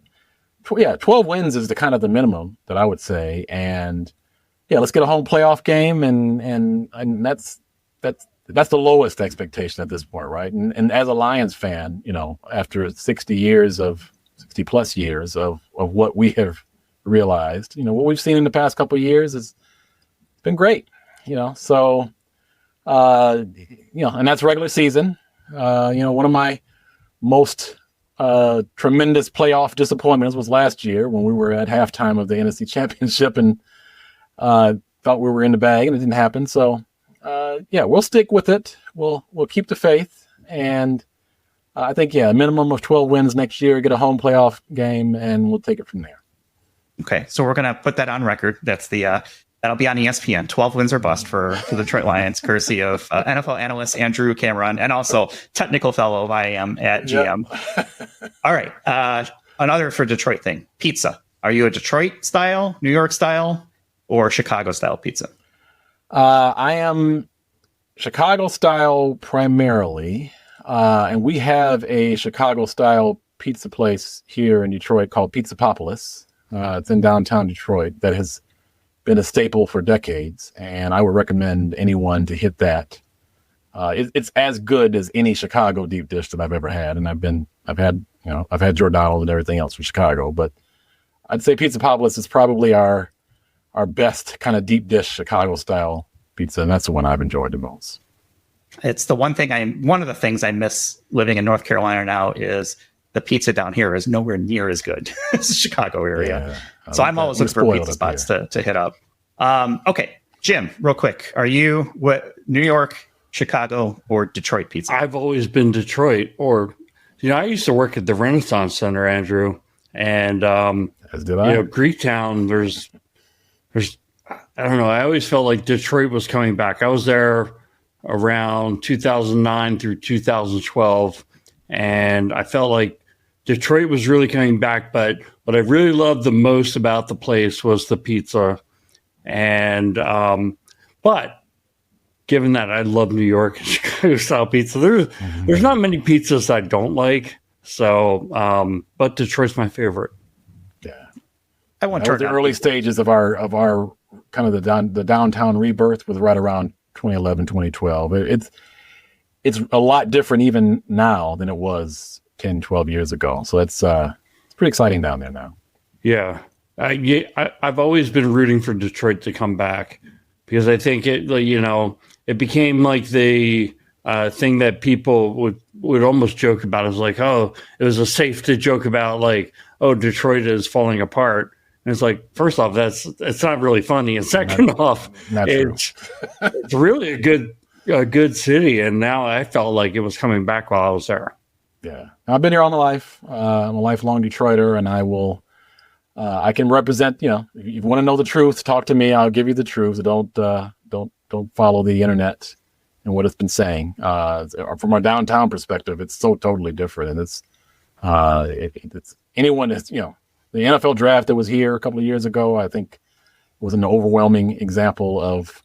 12 wins is the kind of the minimum that I would say. And let's get a home playoff game, and that's the lowest expectation at this point, right? And as a Lions fan, after 60 plus years of what we have realized, what we've seen in the past couple of years has been great, so, and that's regular season. One of my most tremendous playoff disappointments was last year when we were at halftime of the NFC Championship and thought we were in the bag and it didn't happen. So, we'll stick with it. We'll keep the faith. And I think, a minimum of 12 wins next year, get a home playoff game, and we'll take it from there. Okay, so we're going to put that on record. That's that'll be on ESPN. 12 wins or bust for the Detroit Lions, courtesy of NFL analyst Andrew Cameron, and also technical fellow I am at GM. Yep. All right, another for Detroit thing: pizza. Are you a Detroit style, New York style, or Chicago style pizza? I am Chicago style primarily. And we have a Chicago-style pizza place here in Detroit called Pizzapopolis. It's in downtown Detroit that has been a staple for decades, and I would recommend anyone to hit that. It's as good as any Chicago deep dish that I've ever had, and I've had Giordano and everything else from Chicago, but I'd say Pizza Populous is probably our best kind of deep dish Chicago style pizza, and that's the one I've enjoyed the most. It's one of the things I miss living in North Carolina now is the pizza down here is nowhere near as good as the Chicago area. Yeah, so I'm always looking for pizza spots to hit up. Okay, Jim, real quick. Are you New York, Chicago, or Detroit pizza? I've always been Detroit, or, I used to work at the Renaissance Center, Andrew, and, as did I. Greektown, there's, I don't know. I always felt like Detroit was coming back. I was there around 2009 through 2012. And I felt like Detroit was really coming back. But what I really loved the most about the place was the pizza. And, but given that I love New York and Chicago style pizza, there's not many pizzas I don't like. So, but Detroit's my favorite. Yeah. I went to the early stages of our kind of the downtown rebirth was right around 2011, 2012. It's a lot different even now than it was 10, 12 years ago. So it's pretty exciting down there now. Yeah. I've always been rooting for Detroit to come back because I think it became like the thing that people would almost joke about. Is like, oh, it was safe to joke about, like, oh, Detroit is falling apart. And it's like, first off, it's not really funny, and second off, it's really a good city. And now I felt like it was coming back while I was there. Yeah, I've been here all my life. I'm a lifelong Detroiter, and I will. I can represent. If you want to know the truth, talk to me. I'll give you the truth. Don't follow the internet and what it's been saying. From our downtown perspective, it's so totally different, and it's anyone that's the NFL draft that was here a couple of years ago, I think, was an overwhelming example of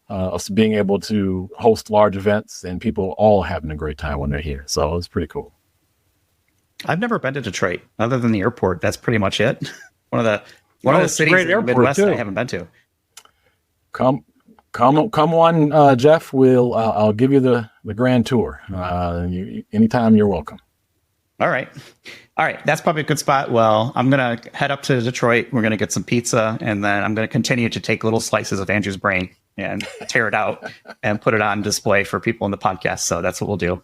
us being able to host large events and people all having a great time when they're here. So it was pretty cool. I've never been to Detroit other than the airport. That's pretty much it. One of the cities in the Midwest I haven't been to. Come on, Jeff. I'll give you the grand tour. Anytime you're welcome. All right. That's probably a good spot. Well, I'm going to head up to Detroit. We're going to get some pizza, and then I'm going to continue to take little slices of Andrew's brain and tear it out and put it on display for people in the podcast. So that's what we'll do.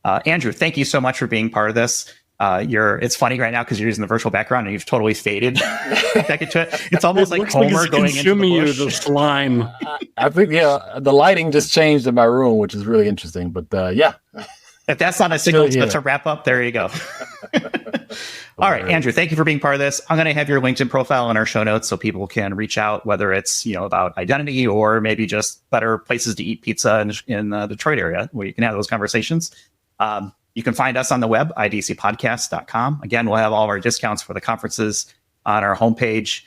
Andrew, thank you so much for being part of this. It's funny right now because you're using the virtual background and you've totally faded back into it. It's almost like Homer going into the bush. The slime. I think, the lighting just changed in my room, which is really interesting. But yeah. If that's not a signal to wrap up, there you go. All right, Andrew, thank you for being part of this. I'm going to have your LinkedIn profile in our show notes so people can reach out, whether it's about identity or maybe just better places to eat pizza in the Detroit area where you can have those conversations. You can find us on the web, idcpodcast.com. Again, we'll have all of our discounts for the conferences on our homepage.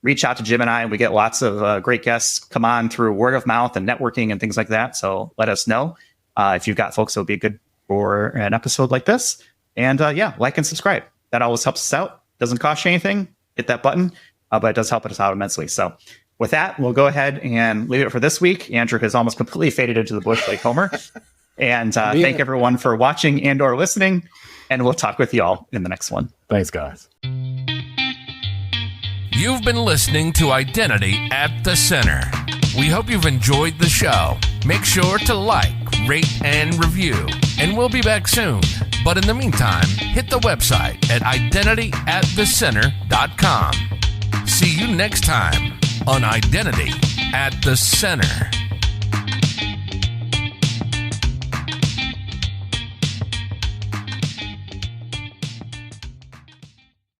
Reach out to Jim and I. We get lots of great guests come on through word of mouth and networking and things like that. So let us know if you've got folks that would be good for an episode like this. And like and subscribe. That always helps us out. Doesn't cost you anything. Hit that button, but it does help us out immensely. So with that, we'll go ahead and leave it for this week. Andrew has almost completely faded into the bush like Homer. And thank everyone for watching and or listening. And we'll talk with you all in the next one. Thanks, guys. You've been listening to Identity at the Center. We hope you've enjoyed the show. Make sure to like, rate, and review. And we'll be back soon. But in the meantime, hit the website at identityatthecenter.com. See you next time on Identity at the Center.